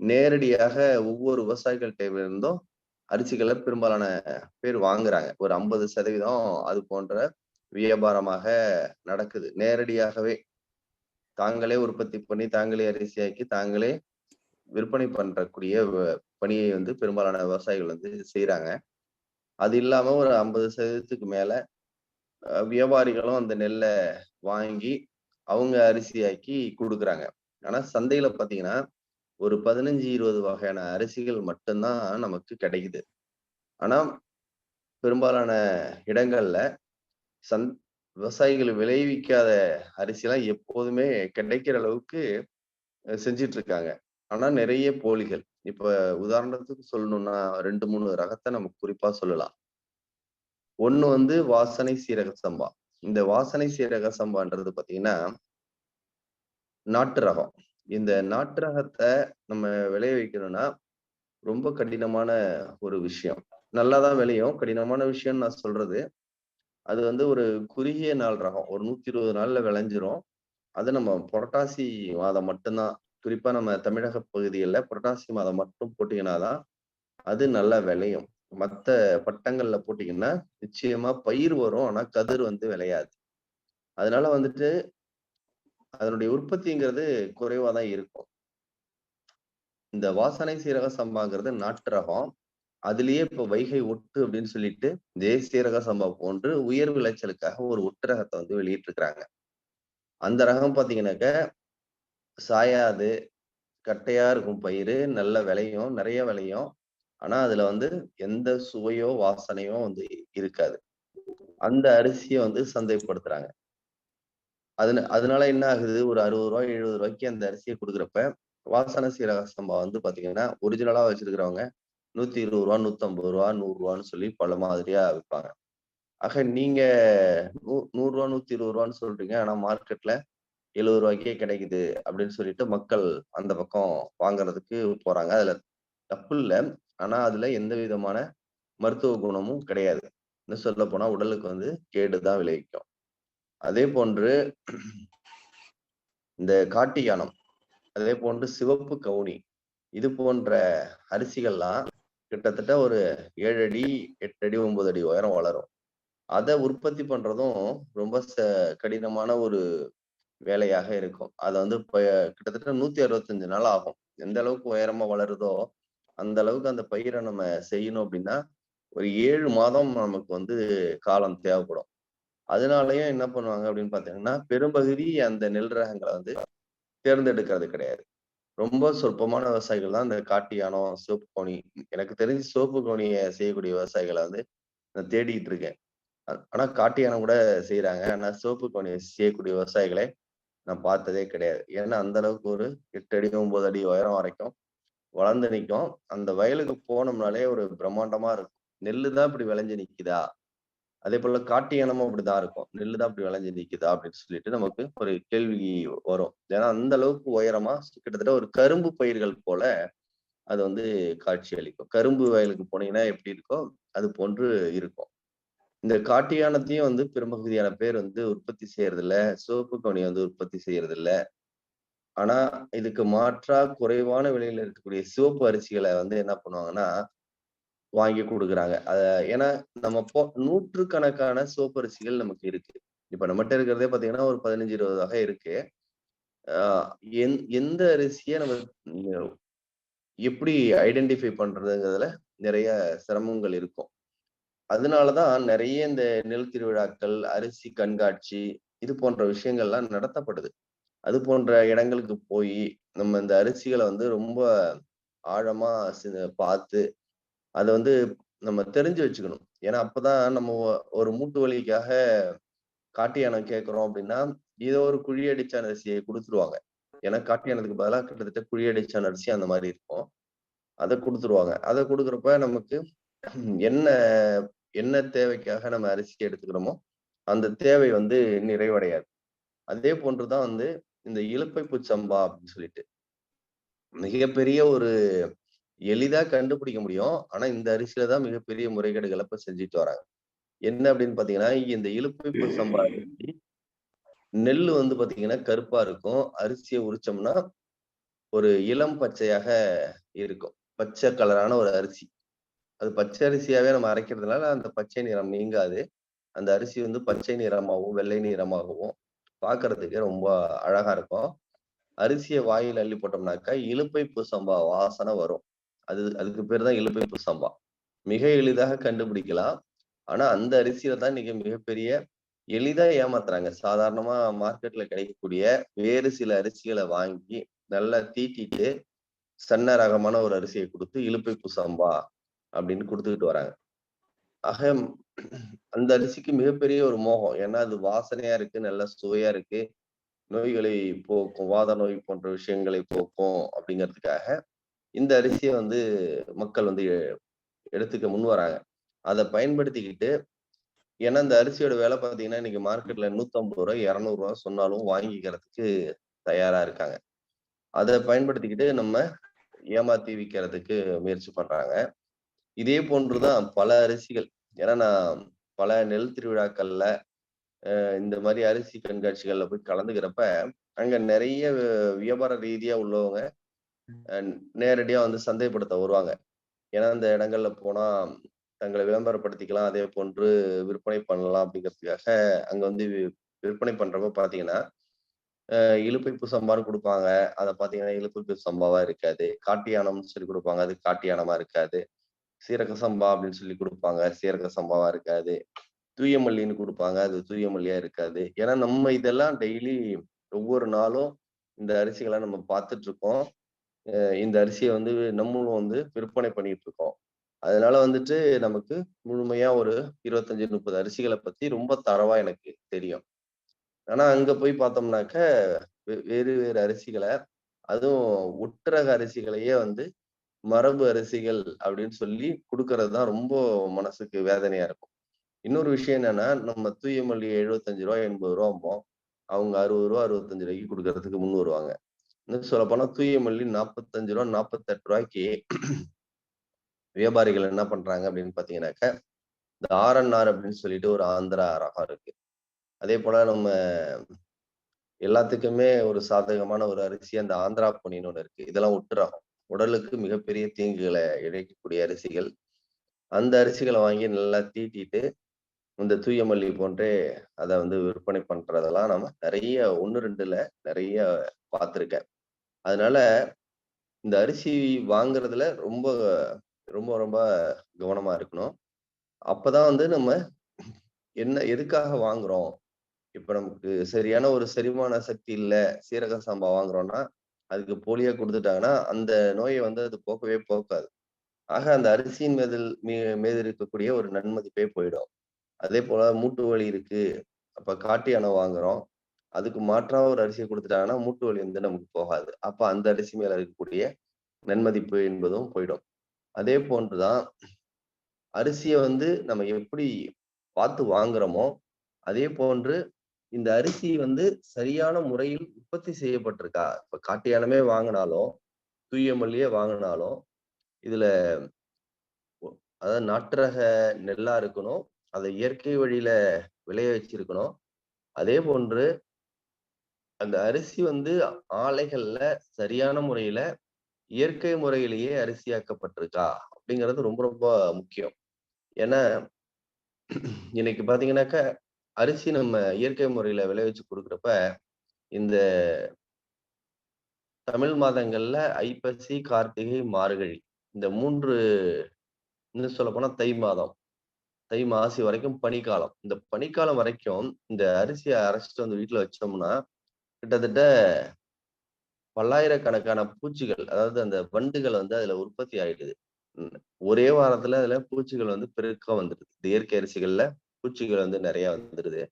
நேரடியாக ஒவ்வொரு விவசாயிகள்கிட்ட இருந்தும் அரிசிகளை பெரும்பாலான பேர் வாங்குறாங்க. ஒரு 50% அது போன்ற வியாபாரமாக நடக்குது. நேரடியாகவே தாங்களே உற்பத்தி பண்ணி, தாங்களே அரிசியாக்கி, தாங்களே விற்பனை பண்றக்கூடிய பணியை வந்து பெரும்பாலான விவசாயிகள் வந்து செய்றாங்க. அது இல்லாம ஒரு 50% மேல வியாபாரிகளும் அந்த நெல்ல வாங்கி அவங்க அரிசியாக்கி குடுக்குறாங்க. ஆனா சந்தையில பாத்தீங்கன்னா, ஒரு 15, 20 வகையான அரிசிகள் மட்டும்தான் நமக்கு கிடைக்குது. ஆனா பெரும்பாலான இடங்கள்ல சந் விவசாயிகள் விளைவிக்காத அரிசிலாம் எப்போதுமே கிடைக்கிற அளவுக்கு செஞ்சுட்டு இருக்காங்க. ஆனா நிறைய போலிகள். இப்ப உதாரணத்துக்கு சொல்லணும்னா 2, 3 ரகத்த நம்ம குறிப்பா சொல்லலாம். ஒண்ணு வந்து வாசனை சீரக சம்பா. இந்த வாசனை சீரக சம்பான்றது பாத்தீங்கன்னா, நாட்டு ரகம். இந்த நாட்டு ரகத்த நம்ம விளைய வைக்கணும்னா, ரொம்ப கடினமான ஒரு விஷயம். நல்லா தான் விளையும். கடினமான விஷயம்னு நான் சொல்றது, அது வந்து ஒரு குறுகிய நாள் ரகம். ஒரு 120 நாள்ல விளைஞ்சிரும். அது நம்ம புரட்டாசி மாதம் மட்டும் தான். குறிப்பா நம்ம தமிழக பகுதிகள்ல புரட்டாசி மாதம் மட்டும் போட்டீங்கன்னா தான், அது நல்லா விளையும். மத்த பட்டங்கள்ல போட்டீங்கன்னா, நிச்சயமா பயிர் வரும். ஆனா கதிர் வந்து விளையாது. அதனால வந்துட்டு அதனுடைய உற்பத்திங்கிறது குறைவா தான் இருக்கும். இந்த வாசனை சீரக சம்பாங்கிறது நாட்டு ரகம். அதிலேயே இப்ப வைகை ஒட்டு அப்படின்னு சொல்லிட்டு தேசிய ரக சம்பா போன்று உயர் விளைச்சலுக்காக ஒரு ஒட்டு ரகத்தை வந்து வெளியிட்டிருக்கிறாங்க. அந்த ரகம் பாத்தீங்கன்னாக்க சாயாது, கட்டையா இருக்கும் பயிரு, நல்ல விளையும், நிறைய விளையும். ஆனா அதுல வந்து எந்த சுவையோ, வாசனையோ வந்து இருக்காது. அந்த அரிசிய வந்து சந்தைப்படுத்துறாங்க. அதனால என்ன ஆகுது, ஒரு ரூ. 60, ரூ. 70க்கு அந்த அரிசிய குடுக்குறப்ப, வாசன சீரக சம்பா வந்து பாத்தீங்கன்னா, ஒரிஜினலா வச்சிருக்கிறவங்க ரூ. 120, ரூ. 150, ரூ. 100ன்னு சொல்லி பல மாதிரியா விப்பாங்க. ஆக நீங்க ரூ. 100, ரூ. 120ன்னு சொல்றீங்க. ஆனா மார்க்கெட்ல ரூ. 70க்கே கிடைக்குது அப்படின்னு சொல்லிட்டு மக்கள் அந்த பக்கம் வாங்குறதுக்கு போறாங்க. அதுல தப்பு இல்ல. ஆனா அதுல எந்த விதமான மருத்துவ குணமும் கிடையாது. இன்னும் சொல்லப்போனா உடலுக்கு வந்து கேடு தான் விளைவிக்கும். அதே போன்று இந்த காட்டு யானம், அதே போன்று சிவப்பு கவுனி, இது போன்ற அரிசிகள்லாம் கிட்டத்தட்ட ஒரு 7 அடி, 8 அடி, 9 அடி உயரம் வளரும். அத உற்பத்தி பண்றதும் ரொம்ப கடினமான ஒரு வேலையாக இருக்கும். அத வந்து கிட்டத்தட்ட 165 நாள் ஆகும். எந்த அளவுக்கு உயரமா வளருதோ, அந்த அளவுக்கு அந்த பயிர நம்ம செய்யணும் அப்படின்னா, ஒரு 7 மாதம் நமக்கு வந்து காலம் தேவைப்படும். அதனாலயும் என்ன பண்ணுவாங்க அப்படின்னு பார்த்தீங்கன்னா, பெரும்பகுதி அந்த நெல் ரகங்கள வந்து தேர்ந்தெடுக்கிறது கிடையாது. ரொம்ப சொற்பமான விவசாயிகள் தான் இந்த காட்டு யானம், சிவப்பு கவுனி. எனக்கு தெரிஞ்சு சிவப்பு கவுனிய செய்யக்கூடிய விவசாயிகள வந்து நான் தேடிட்டு இருக்கேன். ஆனா காட்டு யானம் கூட செய்றாங்க. ஆனா சிவப்பு கவுனி செய்யக்கூடிய விவசாயிகள நான் பார்த்ததே கிடையாது. ஏன்னா அந்த அளவுக்கு ஒரு 8 அடி, 9 அடி உயரம் வரைக்கும் வளர்ந்து நிக்கும். அந்த வயலுக்கு போனோம்னாலே ஒரு பிரம்மாண்டமா இருக்கும். நெல்லு தான் இப்படி விளைஞ்சு நிக்குதா? அதேபோல காட்டு யானமும் அப்படிதான் இருக்கும். நெல்லு தான் இப்படி விளைஞ்சு நிக்குதா? அப்படின்னு சொல்லிட்டு நமக்கு ஒரு கேள்வி வரும். ஏன்னா அந்த அளவுக்கு உயரமா கிட்டத்தட்ட ஒரு கரும்பு பயிர்கள் போல அது வந்து காட்சி அளிக்கும். கரும்பு வயலுக்கு போனீங்கன்னா எப்படி இருக்கோ, அது போன்று இருக்கும். இந்த காட்டு யானத்தையும் வந்து பெரும்பகுதியான பேர் வந்து உற்பத்தி செய்யறதில்ல. சிவப்பு கவுனிய வந்து உற்பத்தி செய்யறதில்ல. ஆனா, இதுக்கு மாற்றா குறைவான விலையில இருக்கக்கூடிய சிவப்பு அரிசிகள வந்து என்ன பண்ணுவாங்கன்னா, வாங்கி குடுக்குறாங்க. ஏன்னா நம்ம நூற்றுக்கணக்கான சிவப்பு அரிசிகள் நமக்கு இருக்கு. இப்ப நம்மட்ட இருக்கிறதே பார்த்தீங்கன்னா, ஒரு 15, 20 வகை இருக்கு. ஆ எந்த அரிசிய நம்ம ம் எப்படி ஐடென்டிஃபை பண்றதுங்கிறதுல நிறைய சிரமங்கள் இருக்கும். அதனால தான் நெறைய இந்த நெல் திருவிழாக்கள், அரிசி கண்காட்சி, இது போன்ற விஷயங்கள்லாம் நடத்தப்படுது. அது போன்ற இடங்களுக்கு போயி, நம்ம இந்த அரிசிகளை வந்து ரொம்ப ஆழமா பார்த்து அதை வந்து நம்ம தெரிஞ்சு வச்சுக்கணும். ஏன்னா அப்பதான் நம்ம ஒரு மூட்டு வலிக்காக காட்டு யானை கேட்கிறோம் அப்படின்னா, ஏதோ ஒரு குழி அடிச்சான அரிசியை கொடுத்துருவாங்க. ஏன்னா காட்டு யானத்துக்கு பதிலாக கிட்டத்தட்ட குழி அடிச்சான அரிசி அந்த மாதிரி இருக்கும். அதை கொடுத்துருவாங்க. அதை கொடுக்குறப்ப நமக்கு என்ன என்ன தேவைக்காக நம்ம அரிசி எடுத்துக்கிறோமோ அந்த தேவை வந்து நிறைவடையாது. அதே போன்றுதான் வந்து இந்த இலுப்பைப்பூ சம்பா அப்படின்னு சொல்லிட்டு மிகப்பெரிய ஒரு எளிதா கண்டுபிடிக்க முடியும். ஆனா இந்த அரிசியில தான் மிகப்பெரிய முறைகேடுகளை இப்ப செஞ்சுட்டு வராங்க. என்ன அப்படின்னு பாத்தீங்கன்னா, இந்த இலுப்பைப்பூ சம்பா அரிசி நெல்லு வந்து பாத்தீங்கன்னா கருப்பா இருக்கும். அரிசியை உரிச்சோம்னா ஒரு இளம் பச்சையாக இருக்கும். பச்சை கலரான ஒரு அரிசி. அது பச்சை அரிசியாவே நம்ம அரைக்கிறதுனால அந்த பச்சை நிறம் நீங்காது. அந்த அரிசி வந்து பச்சை நிறமாகவும் வெள்ளை நிறமாகவும் பார்க்கறதுக்கு ரொம்ப அழகா இருக்கும். அரிசியை வாயில அள்ளி போட்டோம்னாக்கா இலுப்பைப்பூ சம்பா வாசனை வரும். அதுக்கு பேர் தான் இலுப்பைப்பூ சம்பா. மிக எளிதாக கண்டுபிடிக்கலாம். ஆனா அந்த அரிசியில தான் இன்னைக்கு மிகப்பெரிய எளிதா ஏமாத்துறாங்க. சாதாரணமா மார்க்கெட்ல கிடைக்கக்கூடிய வேறு சில அரிசிகளை வாங்கி நல்லா தீட்டிட்டு சன்ன ரகமான ஒரு அரிசியை கொடுத்து இலுப்பைப்பூ சம்பா அப்படின்னு கொடுத்துக்கிட்டு வராங்க. ஆக அந்த அரிசிக்கு மிகப்பெரிய ஒரு மோகம். ஏன்னா அது வாசனையா இருக்கு, நல்ல சுவையா இருக்கு, நோய்களை போக்கும், வாத நோய் போன்ற விஷயங்களை போக்கும் அப்படிங்கிறதுக்காக இந்த அரிசியை வந்து மக்கள் வந்து எடுத்துக்க முன் வராங்க. அதை பயன்படுத்திக்கிட்டு ஏன்னா இந்த அரிசியோட விலை பார்த்தீங்கன்னா இன்னைக்கு மார்க்கெட்ல 150 ரூபாய் 200 ரூபாய் சொன்னாலும் வாங்கிக்கிறதுக்கு தயாரா இருக்காங்க. அதை பயன்படுத்திக்கிட்டு நம்ம ஏமாத்தி விற்கிறதுக்கு முயற்சி பண்றாங்க. இதே போன்றுதான் பல அரிசிகள். ஏன்னா நான் பல நெல் திருவிழாக்கள்ல இந்த மாதிரி அரிசி கண்காட்சிகள்ல போய் கலந்துக்கிறப்ப அங்க நிறைய வியாபார ரீதியா உள்ளவங்க நேரடியா வந்து சந்தைப்படுத்த வருவாங்க. ஏன்னா அந்த இடங்கள்ல போனா தங்களை விளம்பரப்படுத்திக்கலாம், அதே போன்று விற்பனை பண்ணலாம் அப்படிங்கிறதுக்காக அங்க வந்து விற்பனை பண்றப்ப பாத்தீங்கன்னா இலுப்பைப்பூ சம்பான்னு கொடுப்பாங்க. அதை பாத்தீங்கன்னா இலுப்பைப்பூ சம்பாவா இருக்காது. காட்டு யானம்னு சொல்லி கொடுப்பாங்க, அது காட்டு யானமா இருக்காது. சீரக சம்பா அப்படின்னு சொல்லி கொடுப்பாங்க, சீரக சம்பாவா இருக்காது. தூய மல்லின்னு கொடுப்பாங்க, அது தூய மல்லியா இருக்காது. ஏன்னா நம்ம இதெல்லாம் டெய்லி ஒவ்வொரு நாளும் இந்த அரிசிகளை நம்ம பார்த்துட்டு இருக்கோம். இந்த அரிசியை வந்து நம்மளும் வந்து விற்பனை பண்ணிட்டு இருக்கோம். அதனால வந்துட்டு நமக்கு முழுமையா ஒரு 25, 30 அரிசிகளை பத்தி ரொம்ப தரவா எனக்கு தெரியும். ஆனா அங்க போய் பார்த்தோம்னாக்க வேறு வேறு அரிசிகளை, அதுவும் ஒட்டுரக அரிசிகளையே வந்து மரபு அரிசிகள் அப்படின்னு சொல்லி கொடுக்கறது தான் ரொம்ப மனசுக்கு வேதனையா இருக்கும். இன்னொரு விஷயம் என்னன்னா, நம்ம தூய மல்லி ரூ. 75 ரூ. 80 அவங்க ரூ. 60 ரூ. 65 கொடுக்கறதுக்கு முன் வருவாங்க. இன்னும் சொல்ல போனா தூய மல்லி ரூ. 45 ரூ. 48 வியாபாரிகள் என்ன பண்றாங்க அப்படின்னு பாத்தீங்கன்னாக்க, இந்த ஆர்என்ஆர் அப்படின்னு சொல்லிட்டு ஒரு ஆந்திரா ரகம் இருக்கு. அதே போல நம்ம எல்லாத்துக்குமே ஒரு சாதகமான ஒரு அரிசி அந்த ஆந்திரா பொன்னின்னு ஒண்ணு இருக்கு. இதெல்லாம் ஒட்டு ரகம். உடலுக்கு மிகப்பெரிய தீங்குகளை இழைக்கக்கூடிய அரிசிகள். அந்த அரிசிகளை வாங்கி நல்லா தீட்டிட்டு இந்த தூய மல்லி போன்றே அதை வந்து விற்பனை பண்றதெல்லாம் நம்ம நிறைய 1, 2ல நிறைய பார்த்திருக்கேன். அதனால இந்த அரிசி வாங்குறதுல ரொம்ப ரொம்ப ரொம்ப கவனமா இருக்கணும். அப்பதான் வந்து நம்ம எதுக்காக வாங்குறோம். இப்ப நமக்கு சரியான ஒரு செரிமான சக்தி இல்ல, சீரக சம்பா வாங்குறோம்னா அதுக்கு போலியா கொடுத்துட்டாங்கன்னா அந்த நோயை வந்து அது போக்கவே போக்காது. ஆக அந்த அரிசியின் மீது இருக்கக்கூடிய ஒரு நன்மதிப்பே போயிடும். அதே போல மூட்டு வலி இருக்கு, அப்ப காட்டு யானை வாங்குறோம், அதுக்கு மாற்றா ஒரு அரிசியை கொடுத்துட்டாங்கன்னா மூட்டு வலி வந்து நமக்கு போகாது. அப்ப அந்த அரிசி மேல இருக்கக்கூடிய நன்மதிப்பு என்பதும் போயிடும். அதே போன்றுதான் அரிசியை வந்து நம்ம எப்படி பார்த்து வாங்குறோமோ அதே போன்று இந்த அரிசி வந்து சரியான முறையில் உற்பத்தி செய்யப்பட்டிருக்கா. இப்ப காட்டு யானமே வாங்கினாலும் தூய மல்லியே வாங்கினாலும் இதுல அதாவது நாட்டு ரக நெல்லா இருக்கணும், அதை இயற்கை வழியில விளைய வச்சிருக்கணும். அதே போன்று அந்த அரிசி வந்து ஆலைகள்ல சரியான முறையில இயற்கை முறையிலேயே அரிசியாக்கப்பட்டிருக்கா அப்படிங்கிறது ரொம்ப ரொம்ப முக்கியம். ஏன்னா இன்னைக்கு பாத்தீங்கன்னாக்க அரிசி நம்ம இயற்கை முறையில விளைவிச்சு கொடுக்குறப்ப இந்த தமிழ் மாதங்கள்ல ஐப்பசி, கார்த்திகை, மார்கழி இந்த 3 இன்னும் சொல்ல போனா தை மாதம், தை மாசி வரைக்கும் பனிக்காலம். இந்த பனிக்காலம் வரைக்கும் இந்த அரிசியை அரைச்சிட்டு வந்து வீட்டுல வச்சோம்னா கிட்டத்தட்ட பல்லாயிரக்கணக்கான பூச்சிகள், அதாவது அந்த வண்டுகள் வந்து அதுல உற்பத்தி ஆயிடுது. ஒரே வாரத்துல அதுல பூச்சிகள் வந்து பெருக்கம் வந்துடுது. இந்த இயற்கை அரிசிகள்ல பூச்சிகள் வந்து நிறைய வந்துடுது.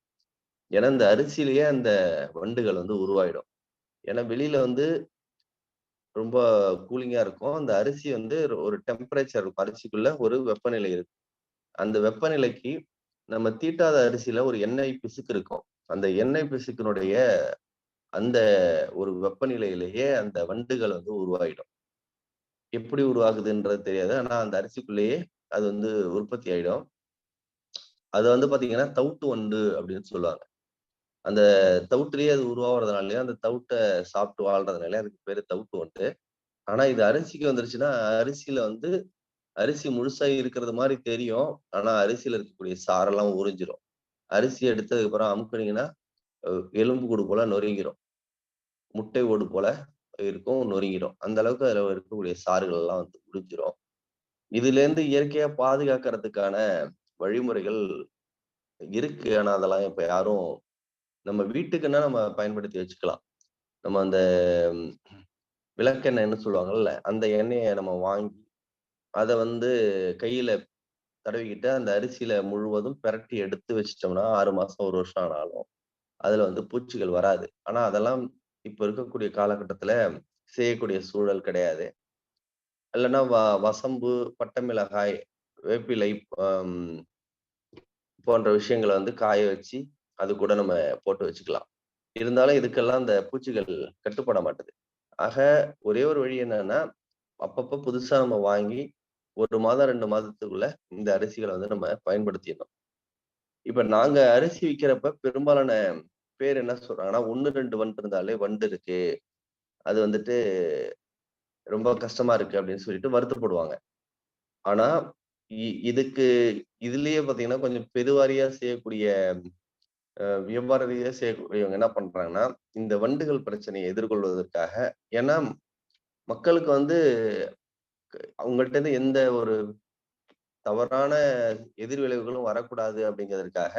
ஏன்னா இந்த அரிசியிலேயே அந்த வண்டுகள் வந்து உருவாயிடும். ஏன்னா வெளியில வந்து ரொம்ப கூலிங்கா இருக்கும். அந்த அரிசி வந்து ஒரு டெம்பரேச்சர் இருக்கும். அரிசிக்குள்ள ஒரு வெப்பநிலை இருக்கு. அந்த வெப்பநிலைக்கு நம்ம தீட்டாத அரிசியில ஒரு எண்ணெய் பிசுக்கு இருக்கும். அந்த எண்ணெய் பிசுக்கினுடைய அந்த ஒரு வெப்பநிலையிலேயே அந்த வண்டுகள் வந்து உருவாயிடும். எப்படி உருவாகுதுன்றது தெரியாது. ஆனா அந்த அரிசிக்குள்ளேயே அது வந்து உற்பத்தி ஆயிடும். அது வந்து பாத்தீங்கன்னா தவுட்டு வண்டு அப்படின்னு சொல்லுவாங்க. அந்த தவுட்டுலயே அது உருவாகுறதுனாலயும் அந்த தவுட்ட சாப்பிட்டு வாழ்றதுனால அதுக்கு பேரு தவுட்டு வண்டு. ஆனா இது அரிசிக்கு வந்துருச்சுன்னா, அரிசியில வந்து அரிசி முழுசா இருக்கிறது மாரி தெரியும். ஆனா அரிசியில இருக்கக்கூடிய சாரெல்லாம் உறிஞ்சிரும். அரிசி எடுத்ததுக்கு அப்புறம் அமுக்குனீங்கன்னா, அ எலும்பு கூடு போல நொறுங்கிரும். முட்டை ஓடு போல இருக்கும், நொறுங்கிடும். அந்த அளவுக்கு அதுல இருக்கக்கூடிய சாறுகள் எல்லாம் வந்து உறிஞ்சிரும். இதிலேருந்து இயற்கையா பாதுகாக்கிறதுக்கான வழிமுறைகள் இருக்கு. ஆனா அதெல்லாம் இப்ப யாரும் நம்ம வீட்டுக்குன்னா நம்ம பயன்படுத்தி வச்சுக்கலாம். நம்ம அந்த ம், விளக்கெண்ணெய்ன்னு சொல்லுவாங்கல்ல, அந்த எண்ணெய நம்ம வாங்கி, அத வந்து கையில தடவிக்கிட்டு அந்த அரிசியில முழுவதும் பெரட்டி எடுத்து வச்சுட்டோம்னா 6 மாசம், 1 வருஷம் ஆனாலும், அதுல வந்து பூச்சிகள் வராது. ஆனா அதெல்லாம் இப்ப இருக்கக்கூடிய காலகட்டத்துல செய்யக்கூடிய சூழல் கிடையாது. இல்லன்னா வசம்பு, பட்டை மிளகாய், வேப்பிலை அம் போன்ற விஷயங்கள வந்து காய வச்சு, அது கூட நம்ம போட்டு வச்சுக்கலாம். இருந்தாலும் இதுக்கெல்லாம் அந்த பூச்சிகள் கட்டுப்பட மாட்டுது. ஆக ஒரே ஒரு வழி என்னன்னா, அப்பப்ப புதுசா நம்ம வாங்கி 1 மாதம், 2 மாதத்துக்குள்ள இந்த அரிசிகள வந்து நம்ம பயன்படுத்திடணும். இப்ப நாங்க அரிசி விக்கிறப்ப பெரும்பாலான பேர் என்ன சொல்றாங்கன்னா, 1, 2 வண்டு இருந்தாலே வண்டு இருக்கு. அது வந்துட்டு ரொம்ப கஷ்டமா இருக்கு அப்படின்னு சொல்லிட்டு வருத்தப்படுவாங்க. ஆனா, இதுக்கு இதுலயே பார்த்தீங்கன்னா, கொஞ்சம் பெருவாரியா செய்யக்கூடிய வியாபார ரீதியா செய்யக்கூடியவங்க என்ன பண்றாங்கன்னா, இந்த வண்டுகள் பிரச்சனையை எதிர்கொள்வதற்காக ஏன்னா மக்களுக்கு வந்து அவங்கள்ட்ட இருந்து எந்த ஒரு தவறான எதிர்விளைவுகளும் வரக்கூடாது அப்படிங்கிறதுக்காக,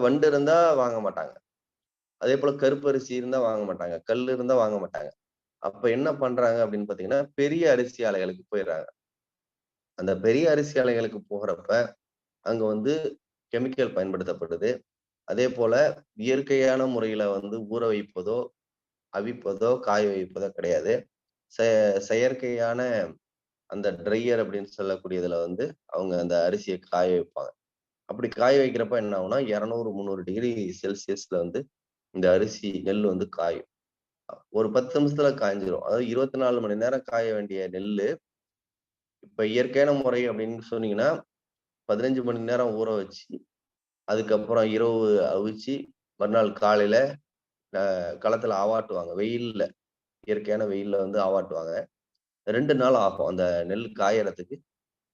வண்டு இருந்தா வாங்க மாட்டாங்க. அதேபோல கருப்பரிசி இருந்தா வாங்க மாட்டாங்க. கல் இருந்தா வாங்க மாட்டாங்க. அப்ப என்ன பண்றாங்க அப்படின்னு பார்த்தீங்கன்னா, பெரிய அரிசி ஆலைகளுக்கு போயிடுறாங்க. அந்த பெரிய அரிசி ஆலைகளுக்கு போகிறப்ப, அங்க வந்து கெமிக்கல் பயன்படுத்தப்படுது. அதேபோல இயற்கையான முறையில வந்து ஊற வைப்பதோ, அவிப்பதோ, காய வைப்பதோ கிடையாது. செ செயற்கையான அந்த ட்ரையர் அப்படின்னு சொல்லக்கூடியதுல வந்து அவங்க அந்த அரிசிய காய வைப்பாங்க. அப்படி காய வைக்கிறப்ப என்ன ஆகும்னா 200, 300 டிகிரி செல்சியஸ்ல வந்து இந்த அரிசி, நெல் வந்து காயும். ஒரு 10 நிமிஷத்துல காய்ஞ்சிரும். அதாவது 24 மணி நேரம் காய வேண்டிய நெல்லு, இப்ப இயற்கையான முறை அப்படின்னு சொன்னீங்கன்னா, 15 மணி நேரம் ஊற வச்சு, அதுக்கப்புறம் இரவு அவிச்சு, மறுநாள் காலையில களத்துல ஆவாட்டுவாங்க. வெயில்ல, இயற்கையான வெயில்ல வந்து ஆவாட்டுவாங்க. 2 நாள் ஆகும். அந்த நெல் காயறதுக்கு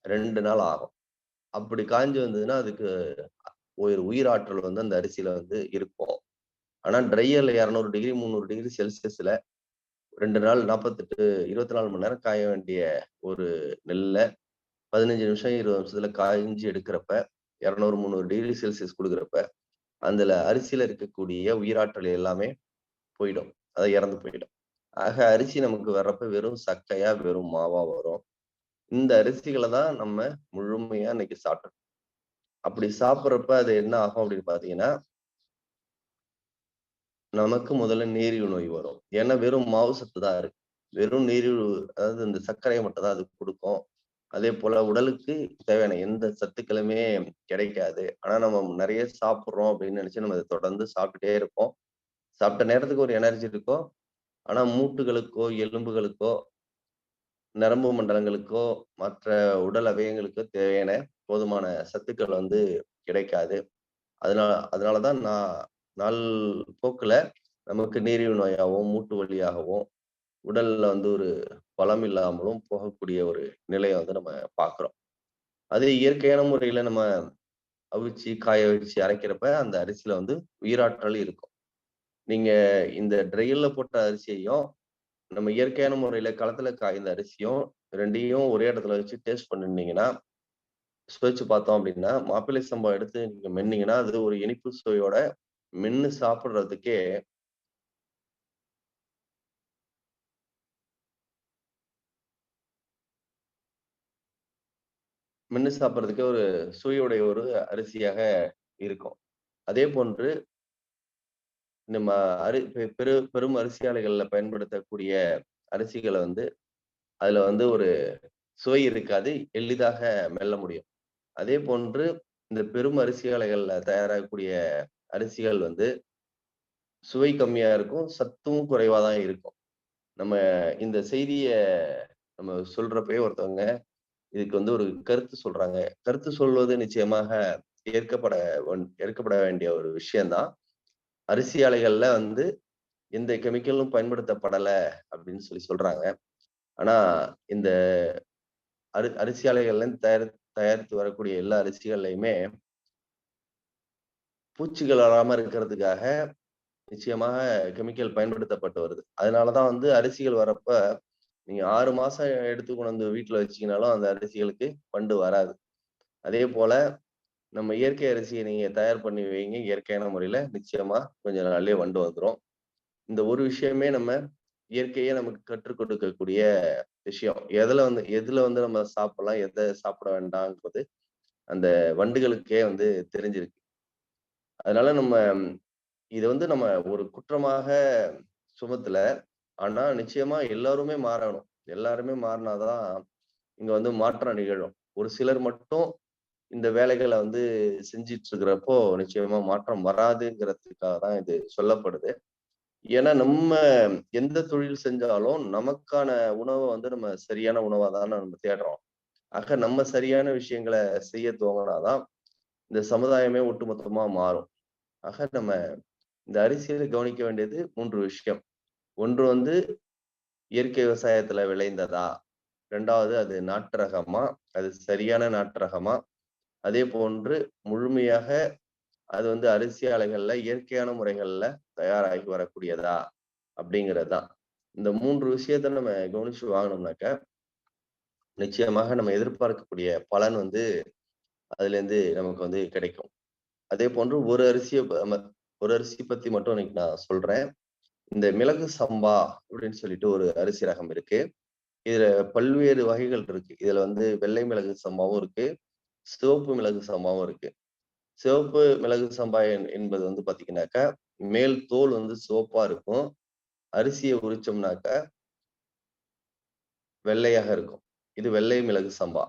2 நாள் ஆகும். அப்படி காய்ஞ்சு வந்ததுன்னா, அதுக்கு ஒரு உயிராற்றல் வந்து அந்த அரிசியில வந்து இருக்கும். ஆனா ட்ரையர்ல 200 டிகிரி, 300 டிகிரி செல்சியஸ்ல 2 நாள் 48 24 மணி நேரம் காய வேண்டிய ஒரு நெல்ல 15 நிமிஷம், 20 நிமிஷத்துல காய்ஞ்சு எடுக்கிறப்ப, 200, 300 டிகிரி செல்சியஸ் குடுக்குறப்ப, அதுல அரிசியில இருக்கக்கூடிய உயிராற்றல் எல்லாமே போயிடும். அது இறந்து போயிடும். ஆக அரிசி நமக்கு வர்றப்ப வெறும் சக்கையா, வெறும் மாவா வரும். இந்த அரிசிகள தான் நம்ம முழுமையா இன்னைக்கு சாப்பிட்டோம். அப்படி சாப்பிடுறப்ப அது என்ன ஆகும் அப்படின்னு பார்த்தீங்கன்னா, நமக்கு முதல்ல நீரிழிவு நோய் வரும். ஏன்னா வெறும் மாவு சத்து தான் இருக்கு. வெறும் நீரிழிவு அதாவது இந்த சர்க்கரைய மட்டும் தான் அது குடுக்கும். அதேபோல உடலுக்கு தேவையான எந்த சத்துக்களுமே கிடைக்காது. ஆனா நம்ம நெறைய சாப்பிடுறோம் அப்படின்னு நினைச்சு நம்ம அத தொடர்ந்து சாப்பிட்டுட்டே இருப்போம். சாப்பிட்ட நேரத்துக்கு ஒரு எனர்ஜி இருக்கும். ஆனா மூட்டுகளுக்கோ, எலும்புகளுக்கோ, நரம்பு மண்டலங்களுக்கோ, மற்ற உடல் அவயங்களுக்கோ தேவையான போதுமான சத்துக்கள் வந்து கிடைக்காது. அதனால தான் நாள் போக்குல நமக்கு நீரிழிவு நோயாவும், மூட்டு வலியாகவும், உடல்ல வந்து ஒரு பலம் இல்லாமலும் போகக்கூடிய ஒரு நிலைய வந்து நம்ம பார்க்கிறோம். அதே இயற்கையான முறையில நம்ம அவிச்சு, காய வச்சு அரைக்கிறப்ப அந்த அரிசியில வந்து உயிராற்றல் இருக்கும். நீங்க இந்த ட்ரையர்ல போட்ட அரிசியையும், நம்ம இயற்கையான முறையில களத்துல காய்ந்த அரிசியும் 2யும் ஒரே இடத்துல வச்சு டேஸ்ட் பண்ணுனீங்கன்னா, சுவைச்சு பார்த்தோம் அப்படின்னா, மாப்பிள்ளை சம்பா எடுத்து நீங்க மென்னீங்கன்னா, அது ஒரு இனிப்பு சுவையோட மென்னு சாப்பிடுறதுக்கே மென்னு சாப்பிட்றதுக்கு ஒரு சுவையுடைய ஒரு அரிசியாக இருக்கும். அதே போன்று நம்ம பெரும் அரிசி ஆலைகள்ல பயன்படுத்தக்கூடிய அரிசிகளை வந்து அதுல வந்து ஒரு சுவை இருக்காது, எளிதாக மெல்ல முடியும். அதே போன்று இந்த பெரும் அரிசி ஆலைகள்ல தயாராகக்கூடிய அரிசிகள் வந்து சுவை கம்மியா இருக்கும், சத்தும் குறைவா தான் இருக்கும். நம்ம இந்த செய்திய நம்ம சொல்றப்பயே ஒருத்தவங்க இதுக்கு வந்து ஒரு கருத்து சொல்றாங்க. கருத்து சொல்வது நிச்சயமாக ஏற்கப்பட ஏற்கப்பட வேண்டிய ஒரு விஷயம் தான். அரிசி ஆலைகள்ல வந்து எந்த கெமிக்கலும் பயன்படுத்தப்படல அப்படின்னு சொல்றாங்க. ஆனா இந்த அரிசி ஆலைகள்ல இருந்து தயாரித்து வரக்கூடிய எல்லா அரிசிகள்லையுமே பூச்சிகள் வராம இருக்கிறதுக்காக நிச்சயமாக கெமிக்கல் பயன்படுத்தப்பட்டு வருது. அதனாலதான் வந்து அரிசிகள் வரப்ப நீங்க 6 மாசம் எடுத்து கொண்டு வந்து வீட்டுல வச்சீங்கனாலும் அந்த அரிசிகளுக்கு வண்டு வராது. அதே போல நம்ம இயற்கை அரிசியை நீங்க தயார் பண்ணி வைங்க இயற்கையான முறையில, நிச்சயமா கொஞ்ச நாள்லயே வண்டு வந்துரும். இந்த ஒரு விஷயமே நம்ம இயற்கையே நமக்கு கற்றுக் கொடுக்கக்கூடிய விஷயம். எதுல வந்து நம்ம சாப்பிடலாம், எதை சாப்பிட வேண்டாம்ன்றது அந்த வண்டுகளுக்கே வந்து தெரிஞ்சிருக்கு. அதனால நம்ம இத வந்து நம்ம ஒரு குற்றமாக சுமத்தல. ஆனா நிச்சயமா எல்லாருமே மாறணும். எல்லாருமே மாறினாதான் இங்க வந்து மாற்றம் நிகழும். ஒரு சிலர் மட்டும் இந்த வேலைகள வந்து செஞ்சுட்டு இருக்கிறப்போ நிச்சயமா மாற்றம் வராதுங்கிறதுக்காக தான் இது சொல்லப்படுது. ஏன்னா நம்ம எந்த தொழில் செஞ்சாலும் நமக்கான உணவ வந்து நம்ம சரியான உணவா தானே நம்ம தேடுறோம். ஆக நம்ம சரியான விஷயங்கள செய்ய துவங்குனாதான் இந்த சமுதாயமே ஒட்டுமொத்தமா மாறும். ஆக நம்ம இந்த அரிசியில கவனிக்க வேண்டியது 3 விஷயம். ஒன்று வந்து இயற்கை விவசாயத்துல விளைந்ததா? 2வது அது நாட்டு ரகமா? அது சரியான நாட்டு ரகமா? அதே போன்று முழுமையாக அது வந்து அரிசி ஆலைகள்ல இயற்கையான முறைகள்ல தயாராகி வரக்கூடியதா? அப்படிங்கிறது தான். இந்த 3 விஷயத்த நம்ம கவனிச்சு வாங்குனோம்னாக்க, நிச்சயமாக நம்ம எதிர்பார்க்கக்கூடிய பலன் வந்து அதுலேருந்து நமக்கு வந்து கிடைக்கும். அதே போன்று ஒரு அரிசி பத்தி மட்டும் இன்னைக்கு நான் சொல்றேன். இந்த மிளகு சம்பா அப்படின்னு சொல்லிட்டு ஒரு அரிசி ரகம் இருக்கு. இதுல பல்வேறு வகைகள் இருக்கு. இதுல வந்து வெள்ளை மிளகு சம்பாவும் இருக்கு, சிவப்பு மிளகு சம்பாவும் இருக்கு. சிவப்பு மிளகு சம்பா என்பது வந்து பாத்தீங்கன்னாக்கா, மேல் தோல் வந்து சிவப்பா இருக்கும். அரிசியை உரிச்சோம்னாக்கா வெள்ளையாக இருக்கும். இது வெள்ளை மிளகு சம்பா.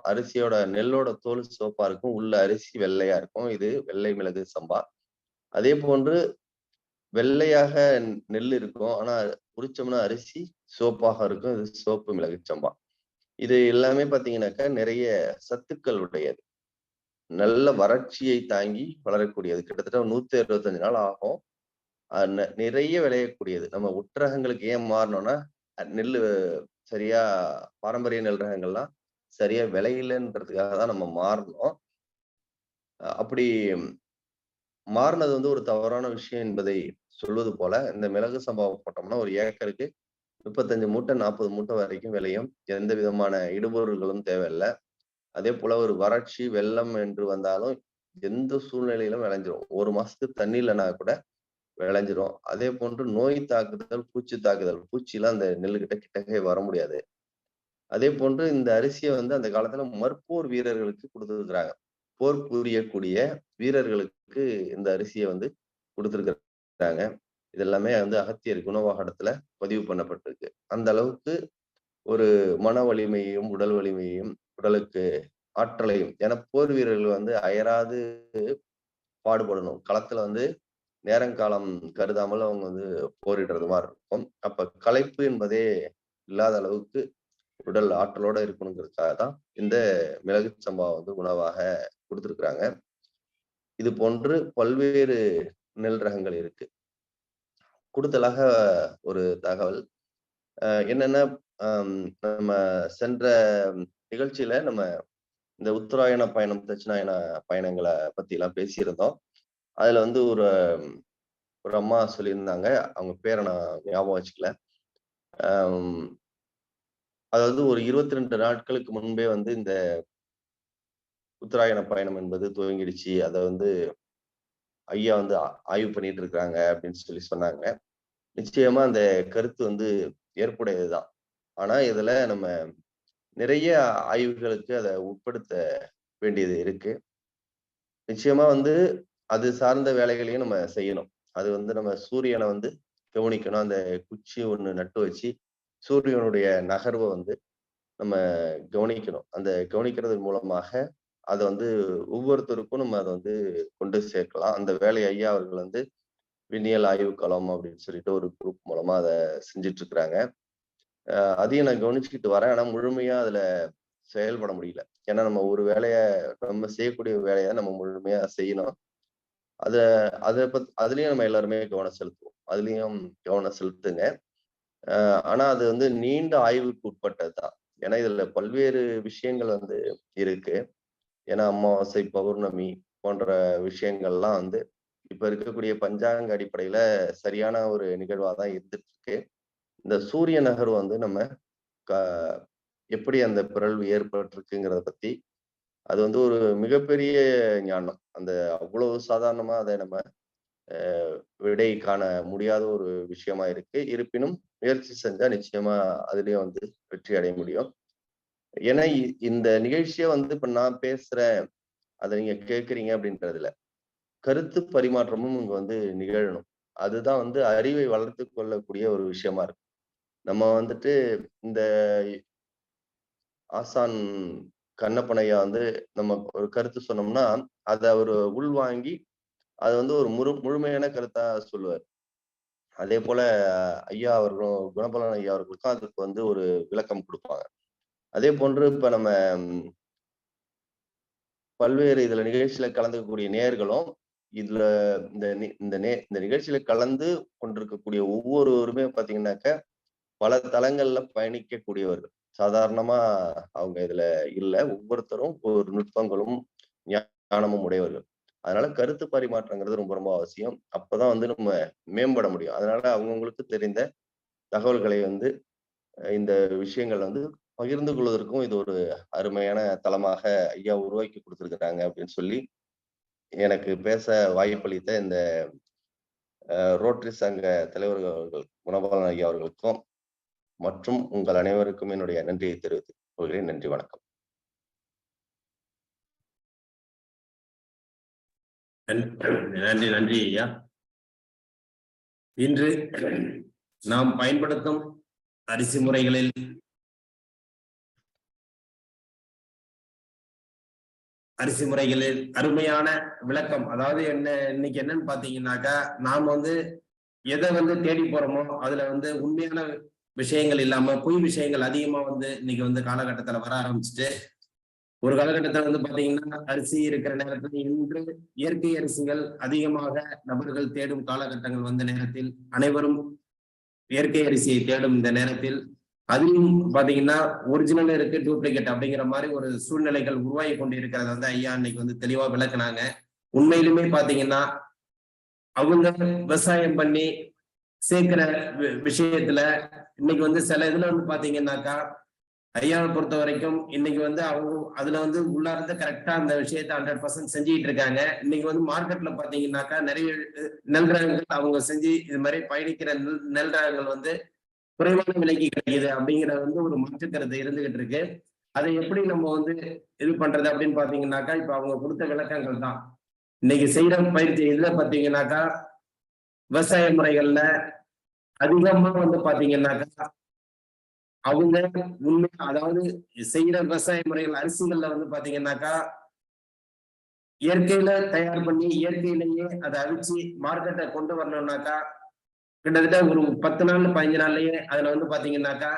நெல்லோட தோல் சிவப்பா இருக்கும். உள்ள அரிசி வெள்ளையா இருக்கும். இது வெள்ளை மிளகு சம்பா. அதே போன்று வெள்ளையாக நெல் இருக்கும். ஆனா உரிச்சோம்னா அரிசி சிவப்பாக இருக்கும். இது சிவப்பு மிளகு சம்பா. இது எல்லாமே பாத்தீங்கன்னாக்கா நிறைய சத்துக்கள் உடையது. நல்ல வறட்சியை தாங்கி வளரக்கூடியது. கிட்டத்தட்ட 165 நாள் ஆகும். நிறைய விளையக்கூடியது. நம்ம உட்ரகங்களுக்கு ஏன் மாறணும்னா, நெல்லு சரியா பாரம்பரிய நெல் ரகங்கள்லாம் சரியா விளையலன்றதுக்காக தான் நம்ம மாறணும். அப்படி மாறுனது வந்து ஒரு தவறான விஷயம் என்பதை சொல்வது போல, இந்த மிளகு சம்பா போட்டோம்னா ஒரு ஏக்கருக்கு 35 மூட்டை, 40 மூட்டை வரைக்கும் விளையும். எந்த விதமான இடுபொருள்களும் தேவையில்ல. அதே போல ஒரு வறட்சி, வெள்ளம் என்று வந்தாலும் எந்த சூழ்நிலையிலும் விளைஞ்சிரும். 1 மாசத்துக்கு தண்ணி இல்லைன்னா கூட விளைஞ்சிரும். அதே போன்று நோய் தாக்குதல், பூச்சி தாக்குதல், பூச்சிலாம் அந்த நெல்லுகிட்ட கிட்டக்கே வர முடியாது. அதே போன்று இந்த அரிசிய வந்து அந்த காலத்துல மற்போர் வீரர்களுக்கு குடுத்திருக்கிறாங்க. போர் புரியக்கூடிய வீரர்களுக்கு இந்த அரிசிய வந்து குடுத்திருக்கிறாங்க. இது எல்லாமே வந்து அகத்தியர் குணவாகடத்துல பதிவு பண்ணப்பட்டிருக்கு. அந்த அளவுக்கு ஒரு மன வலிமையையும், உடல் வலிமையையும், உடலுக்கு ஆற்றலையும் ஏன்னா போர் வீரர்கள் வந்து அயராது பாடுபடணும். களத்துல வந்து நேரங்காலம் கருதாமல் அவங்க வந்து போரிடுறது மாரி இருக்கும். அப்ப களைப்பு என்பதே இல்லாத அளவுக்கு உடல் ஆற்றலோட இருக்கணுங்கிறதுக்காக தான் இந்த மிளகு சம்பா வந்து உணவாக குடுத்திருக்கிறாங்க. இது போன்று பல்வேறு நெல் ரகங்கள் இருக்கு. கூடுதலாக ஒரு தகவல் என்னன்னா, நம்ம சென்ற நிகழ்ச்சியில நம்ம இந்த உத்தராயண பயணம், தட்சிணாயன பயணங்கள பத்திலாம் பேசியிருந்தோம். அதுல வந்து ஒரு ஒரு அம்மா சொல்லியிருந்தாங்க. அவங்க பேர நான் ஞாபகம் வச்சுக்கல. அம் அதாவது ஒரு 22 நாட்களுக்கு முன்பே வந்து இந்த உத்தராயண பயணம் என்பது துவங்கிடுச்சு. அத வந்து ஐயா வந்து ஆய்வு பண்ணிட்டு இருக்காங்க அப்படின்னு சொன்னாங்க. நிச்சயமா அந்த கருத்து வந்து ஏற்புடையதுதான். ஆனா இதுல நம்ம நிறைய ஆய்வுகளுக்கு அத உட்படுத்த வேண்டியது இருக்கு. நிச்சயமா வந்து அது சார்ந்த வேலைகளையும் நம்ம செய்யணும். அது வந்து நம்ம சூரியனை வந்து கவனிக்கணும். அந்த குச்சி ஒண்ணு நட்டு வச்சு சூரியனுடைய நகர்வை வந்து நம்ம கவனிக்கணும். அந்த கவனிக்கிறதன் மூலமாக அத வந்து ஒவ்வொருத்தருக்கும் நம்ம அத வந்து கொண்டு சேர்க்கலாம். அந்த வேலையை ஐயா அவர்கள் வந்து விண்ணியல் ஆய்வுக்களம் அப்படின்னு சொல்லிட்டு ஒரு குரூப் மூலமா அத செஞ்சுட்டு இருக்கிறாங்க. அதையும் நான் கவனிச்சுக்கிட்டு வரேன். ஆனா முழுமையா அதுல செயல்பட முடியல. ஏன்னா நம்ம ஒரு வேலைய நம்ம செய்யக்கூடிய வேலைய நம்ம முழுமையா செய்யணும். அத அதுலயும் நம்ம எல்லாருமே கவனம் செலுத்துவோம். அதுலயும் கவனம் செலுத்துங்க. ஆனா அது வந்து நீண்ட ஆய்வுக்கு உட்பட்டதுதான். ஏன்னா இதுல பல்வேறு விஷயங்கள் வந்து இருக்கு. ஏன்னா அமாவாசை, பௌர்ணமி போன்ற விஷயங்கள்லாம் வந்து இப்ப இருக்கக்கூடிய பஞ்சாங்க அடிப்படையில சரியான ஒரு நிகழ்வா தான் இருந்துட்டு இருக்கு. இந்த சூரிய நகர்வு வந்து நம்ம க எப்படி அந்த பிறழ்வு ஏற்பட்டிருக்குங்கிறத பத்தி அது வந்து ஒரு மிகப்பெரிய ஞானம். அந்த அவ்வளவு சாதாரணமா அதை நம்ம விடை காண முடியாத ஒரு விஷயமா இருக்கு. இருப்பினும் முயற்சி செஞ்சா நிச்சயமா அதுலயும் வந்து வெற்றி அடைய முடியும். ஏன்னா இந்த நிகழ்ச்சிய வந்து இப்ப நான் பேசுறேன், அதை நீங்க கேட்கறீங்க அப்படின்றதுல கருத்து பரிமாற்றமும் இங்க வந்து நிகழணும். அதுதான் வந்து அறிவை வளர்த்து கொள்ளக்கூடிய ஒரு விஷயமா இருக்கு. நம்ம வந்துட்டு இந்த ஆசான் கண்ணப்பன் ஐயா வந்து நம்ம ஒரு கருத்து சொன்னோம்னா, அத அவரு உள்வாங்கி அது வந்து ஒரு முழுமையான கருத்தா சொல்லுவார். அதே போல ஐயா அவர்களும் குணபலன் ஐயா அவர்களுக்கும் அதுக்கு வந்து ஒரு விளக்கம் கொடுப்பாங்க. அதே போன்று இப்ப நம்ம பல்வேறு இதுல நிகழ்ச்சியில கலந்துக்கக்கூடிய நேயர்களும் இதுல இந்த நிகழ்ச்சியில கலந்து கொண்டிருக்கக்கூடிய ஒவ்வொருவருமே பாத்தீங்கன்னாக்க பல தளங்கள்ல பயணிக்கக்கூடியவர்கள். சாதாரணமா அவங்க இதுல இல்ல. ஒவ்வொருத்தரும் ஒரு நுட்பங்களும் ஞானமும் உடையவர்கள். அதனால கருத்து பரிமாற்றங்கிறது ரொம்ப ரொம்ப அவசியம். அப்பதான் வந்து நம்ம மேம்பட முடியும். அதனால அவங்கவுங்களுக்கு தெரிந்த தகவல்களை வந்து இந்த விஷயங்கள் வந்து பகிர்ந்து கொள்வதற்கும் இது ஒரு அருமையான தளமாக ஐயா உருவாக்கி கொடுத்திருக்கிறாங்க அப்படின்னு சொல்லி எனக்கு பேச வாய்ப்பளித்த இந்த ரோட்டரி சங்க தலைவர்கள் அவர்கள் குணபாலன் ஐயா அவர்களுக்கும் மற்றும் உங்கள் அனைவருக்கும் என்னுடைய நன்றியை தெரிவித்துக் கொள்கிறேன். நன்றி, வணக்கம். நன்றி ஐயா. இன்று நாம் பயன்படுத்தும் அரிசி முறைகளில் அருமையான விளக்கம். அதாவது இன்னைக்கு என்னன்னு பாத்தீங்கன்னாக்கா, நாம் வந்து எதை வந்து தேடி போறோமோ அதுல வந்து உண்மையான விஷயங்கள் இல்லாம பொய் விஷயங்கள் அதிகமா வந்து இன்னைக்கு வந்து காலகட்டத்துல வர ஆரம்பிச்சுட்டு, ஒரு காலகட்டத்துல வந்து பாத்தீங்கன்னா அரிசி இருக்கிற நேரத்துல இன்று இயற்கை அரிசிகள் அதிகமாக நபர்கள் தேடும் காலகட்டங்கள் வந்த நேரத்தில், அனைவரும் இயற்கை அரிசியை தேடும் இந்த நேரத்தில் அதுவும் பாத்தீங்கன்னா ஒரிஜினல் இருக்கு, டூப்ளிகேட் அப்படிங்கிற மாதிரி ஒரு சூழ்நிலைகள் உருவாகி கொண்டு இருக்கிறத வந்து ஐயா இன்னைக்கு வந்து தெளிவா விளக்குனாங்க. உண்மையிலுமே பாத்தீங்கன்னா அவங்க விவசாயம் பண்ணி சேர்க்கிற விஷயத்துல இன்னைக்கு வந்து சில இதுல வந்து பாத்தீங்கன்னாக்கா ஐயாவை பொறுத்த வரைக்கும் இன்னைக்கு வந்து அவங்க அதுல வந்து உள்ளார்ந்து கரெக்டா அந்த விஷயத்த 100% செஞ்சுட்டு இருக்காங்க. இன்னைக்கு வந்து மார்க்கெட்ல பாத்தீங்கன்னாக்கா நிறைய நெல் ரகங்கள் அவங்க செஞ்சு இது மாதிரி பயணிக்கிற நெல் ரகங்கள் வந்து குறைவான விலைக்கு கிடைக்குது அப்படிங்கிற வந்து ஒரு மாற்றுக்கருத்து இருந்துகிட்டு இருக்கு. அதை எப்படி நம்ம வந்து இது பண்றது அப்படின்னு பாத்தீங்கன்னாக்கா, இப்ப அவங்க கொடுத்த விளக்கங்கள் தான். இன்னைக்கு செய்யற பயிற்சி இதுல பாத்தீங்கன்னாக்கா விவசாய முறைகள்ல அதிகமா வந்து பாத்தீங்கன்னாக்கா அவங்க உண்மை, அதாவது செய்யற விவசாய முறைகள் அரிசிகள்ல வந்து பாத்தீங்கன்னாக்கா இயற்கையில தயார் பண்ணி இயற்கையிலேயே அதை அழிச்சு மார்க்கெட்டை கொண்டு வரணும்னாக்கா கிட்டத்தட்ட ஒரு 10 நாள் 15 நாள்லயே அதுல வந்து பாத்தீங்கன்னாக்கா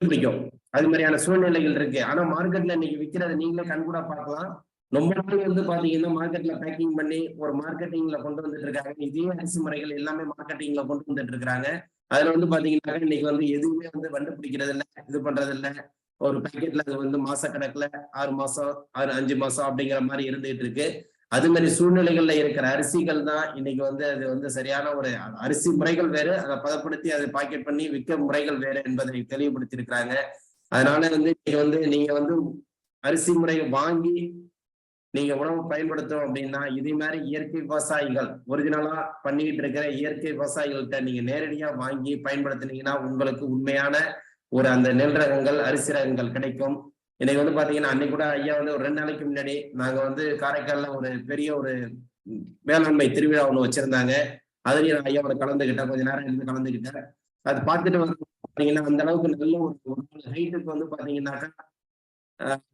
பிடிக்கும். அது மாதிரியான சூழ்நிலைகள் இருக்கு. ஆனா மார்க்கெட்ல இன்னைக்கு விற்கிறத நீங்களே கண்கூடா பார்க்கலாம். ரொம்ப நாள் வந்து பாத்தீங்கன்னா மார்க்கெட்ல பேக்கிங் பண்ணி ஒரு மார்க்கெட்டிங்ல கொண்டு வந்துட்டு இருக்காங்க. இதே அரிசி முறைகள் எல்லாமே மார்க்கெட்டிங்ல கொண்டு வந்துட்டு இருக்காங்க. அதுல வந்து பாத்தீங்கன்னா இன்னைக்கு வந்து எதுவுமே வந்து கண்டுபிடிக்கிறது இல்லை, இது பண்றது இல்லை. ஒரு பேக்கெட்ல அது வந்து மாச கணக்குல 6 மாசம் 5 மாசம் அப்படிங்கிற மாதிரி இருந்துகிட்டு இருக்கு. அது மாதிரி சூழ்நிலைகள்ல இருக்கிற அரிசிகள் தான் இன்னைக்கு வந்து அது வந்து சரியான ஒரு அரிசி முறைகள் வேறு, அதை பதப்படுத்தி அதை பாக்கெட் பண்ணி விற்க முறைகள் வேறு என்பதை தெளிவுபடுத்தி இருக்கிறாங்க. அதனால வந்து நீங்க வந்து அரிசி முறையை வாங்கி நீங்க உணவு பயன்படுத்தும் அப்படின்னா இதே மாதிரி இயற்கை விவசாயிகள் ஒரிஜினலா பண்ணிட்டு இருக்கிற இயற்கை விவசாயிகள்கிட்ட நீங்க நேரடியா வாங்கி பயன்படுத்தினீங்கன்னா உங்களுக்கு உண்மையான ஒரு அந்த நெல் ரகங்கள் அரிசி ரகங்கள் கிடைக்கும். இன்னைக்கு வந்து பாத்தீங்கன்னா அன்னைக்கு கூட ஐயா வந்து ஒரு 2 நாளைக்கு முன்னாடி நாங்க வந்து காரைக்கால்ல ஒரு பெரிய ஒரு வேளாண்மை திருவிழா ஒண்ணு வச்சிருந்தாங்க. அதுலயும் நான் ஐயாவோட கலந்துக்கிட்டேன், கொஞ்ச நேரம் இருந்து கலந்துக்கிட்டேன். அது பார்த்துட்டு வந்து பாத்தீங்கன்னா அந்த அளவுக்கு நல்ல ஒரு ஹைட்டுக்கு வந்து பாத்தீங்கன்னாக்கா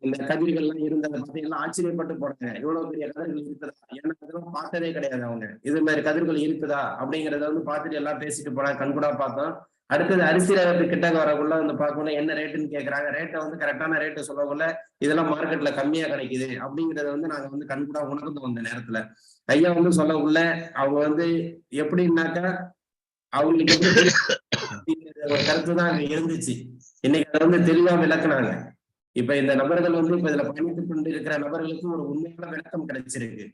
இந்த கதிர்கள்லாம் இருந்ததை பார்த்தீங்கன்னா ஆச்சரியப்பட்டு போனாங்க. இவ்வளவு பெரிய கதிர்கள் இருக்குதா? ஏன்னா அதெல்லாம் பார்த்ததே கிடையாது அவங்க. இது மாதிரி கதிர்கள் இருக்குதா அப்படிங்கிறத வந்து பார்த்துட்டு எல்லாம் பேசிட்டு போனாங்க. கண்கூடா பார்த்தோம். அடுத்தது அரிசி ரகத்து கிட்ட வரக்குள்ள வந்து பார்க்கணும் என்ன ரேட்டுன்னு கேட்கறாங்க. ரேட்டை வந்து கரெக்டான ரேட்டு சொல்லக்குள்ள இதெல்லாம் மார்க்கெட்ல கம்மியா கிடைக்குது அப்படிங்கறத வந்து நாங்க வந்து கண்கூடா உணர்ந்தோம் அந்த நேரத்துல. ஐயா வந்து சொல்லக்குள்ள அவங்க வந்து எப்படின்னாக்கா அவங்களுக்கு எப்படி ஒரு கருத்து தான் அங்க இருந்துச்சு. இன்னைக்கு அதை வந்து தெளிவா விளக்குனாங்க. இப்ப இந்த நபர்கள் வந்து இப்ப இதுல பயணித்துக் கொண்டு இருக்கிற நபர்களுக்கு ஒரு உண்மையான விளக்கம் கிடைச்சிருக்கு.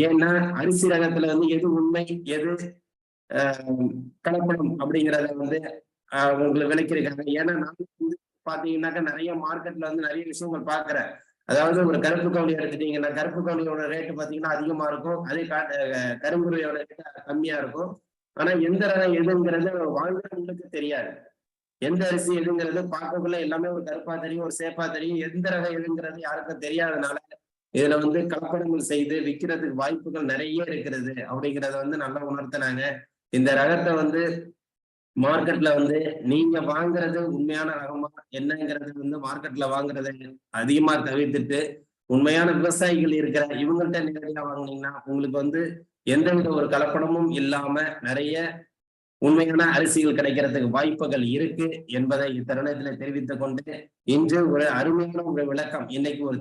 ஏன்னா அரிசி ரகத்துல வந்து எது உண்மை எது கலப்படம் அப்படிங்கிறத வந்து உங்களுக்கு விளக்கியிருக்காங்க. ஏன்னா நான் வந்து பாத்தீங்கன்னாக்கா நிறைய மார்க்கெட்ல வந்து நிறைய விஷயங்கள் பாக்குறேன். அதாவது ஒரு கருப்பு கவுளி எடுத்துட்டீங்கன்னா கருப்பு கவுளியோட ரேட்டு பாத்தீங்கன்னா அதிகமா இருக்கும், அதே கருங்குருவியோட ரேட்டு கம்மியா இருக்கும். ஆனா எந்த ரகம் எதுங்கிறது வாழ்ந்தவங்களுக்கு தெரியாது. எந்த அரிசி எதுங்கிறது பார்க்கக்குள்ள எல்லாமே ஒரு கருப்பா தெரியும், ஒரு சேப்பா தெரியும். எந்த ரகம் எதுங்கிறது யாருக்கும் தெரியாதனால இதுல வந்து கலப்படங்கள் செய்து விற்கிறதுக்கு வாய்ப்புகள் நிறைய இருக்கிறது அப்படிங்கிறத வந்து நல்லா உணர்த்தினாங்க. இந்த ரகத்தை வந்து மார்க்கெட்ல வந்து நீங்க வாங்குறது உண்மையான ரகமா என்னங்கிறது வந்து மார்க்கெட்ல வாங்குறதை அதிகமா தவிர்த்துட்டு உண்மையான விவசாயிகள் இருக்கிற இவங்கள்ட்ட நேரடியா வாங்கினீங்கன்னா உங்களுக்கு வந்து எந்தவித ஒரு கலப்படமும் இல்லாம நிறைய உண்மையான அரிசிகள் கிடைக்கிறதுக்கு வாய்ப்புகள் இருக்கு என்பதை இத்தருணத்துல தெரிவித்துக் கொண்டு இன்று ஒரு அருமையான ஒரு விளக்கம், இன்னைக்கு ஒரு